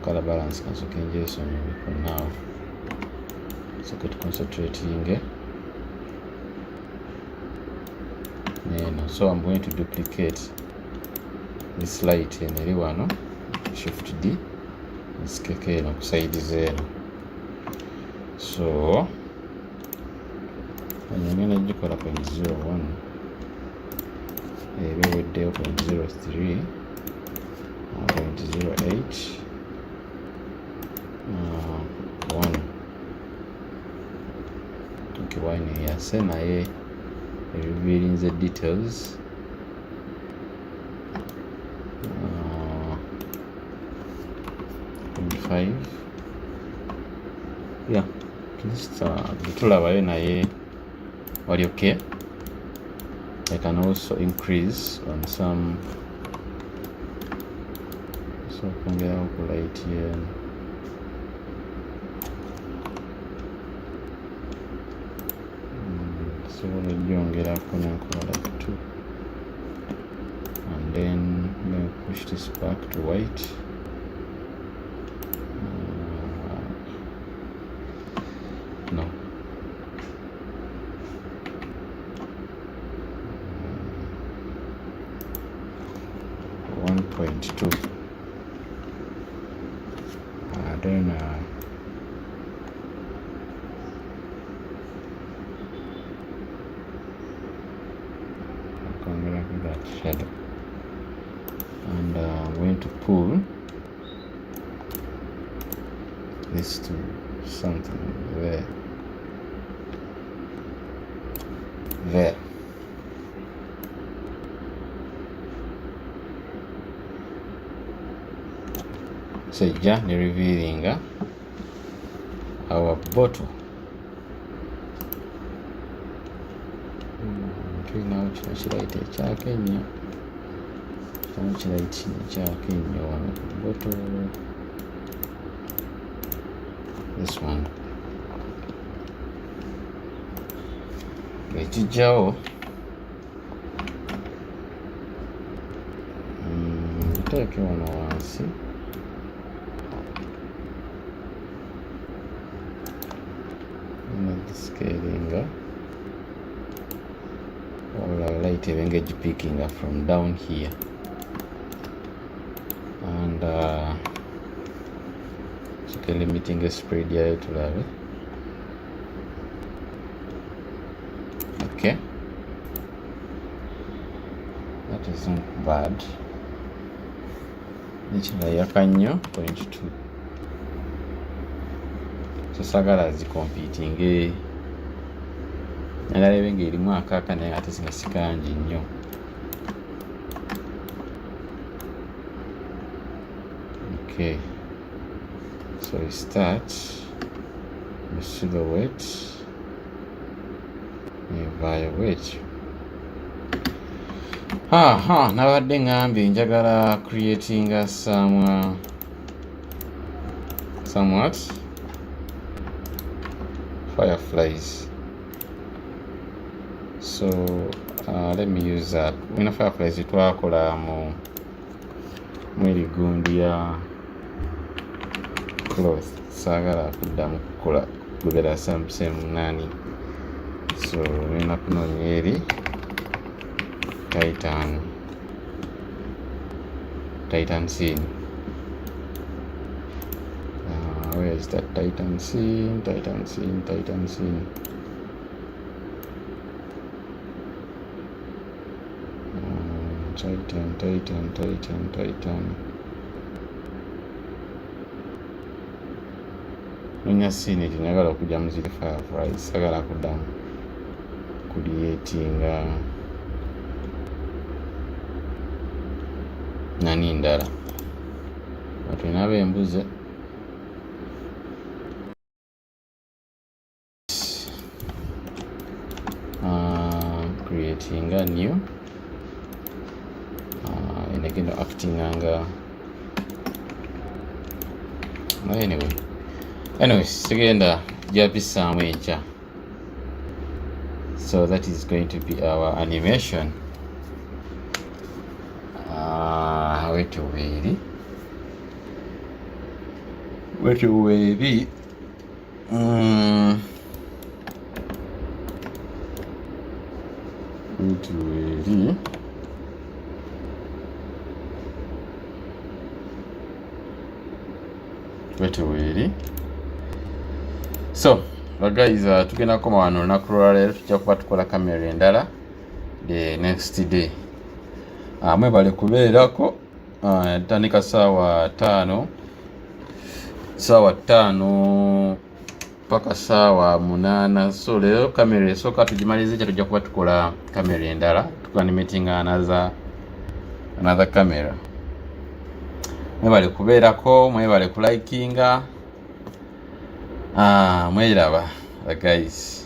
color balance kansoke njesonyiwe for now. So concentrating so I'm going to duplicate this light eri wano, shift D nsikeko eno ku sides eno. So ngenda gikola 0.01 ebeweddeyo 0.03 0.08 1 wine yase naye revealing the details 5 yeah just tulabayo naye wali okay. I can also increase on some, so kongera ku light here so nejyongerako nenkola like 2 and then I'm going to push this back to white. No, 1.2 then that shadow, and I'm going to pull this to something there. So yeah, revealing our bottle. Tulinawo kino kiraiti ekyakenya, kino kiraiti ekyakenya wano ku bottle. This one ekijjawo nteeke wano wansi scaling or light engage picking up from down here, and so limiting the spread here to level. Okay, that is not bad. Yakanyo 0.2. So sagala zi competing nagala benge erimu akaaka naye ate singa sikangi nnyo. Okay, so we start the silhouette violet. Nabadde ngambye njagala creating somewhat fireflies. So let me use that. Mina fireflies twakola mu gundi ya cloth, saagala kuddamu kukola kugera same nani. So nina kunoonya eri Titan scene. Where is that Titan scene? Titan scene. Titan. Nonya scene eti njagala okujja mu ziri fireflies, sagala kuddamu creating nani ndala atulina ab'embuze. Creating a new and again acting anga anyways tugenda japisaamu enkya. So that is going to be our animation. bwetyo bweri bwetyo bweri. Bwetyo bweri. So guys, tugenda koma wano olunaku lwaleero, tujja kuba tukola kamera endala the next day. Mwebale kubeerako. Tandika saawa 5 paka saawa 8. So leero kamera esooka tugimalize, tujja kuba tukola kamera endala, tukuanimatinga another camera. Mwebale kubeerako, mwebale kulikinga. Mwelaba guys.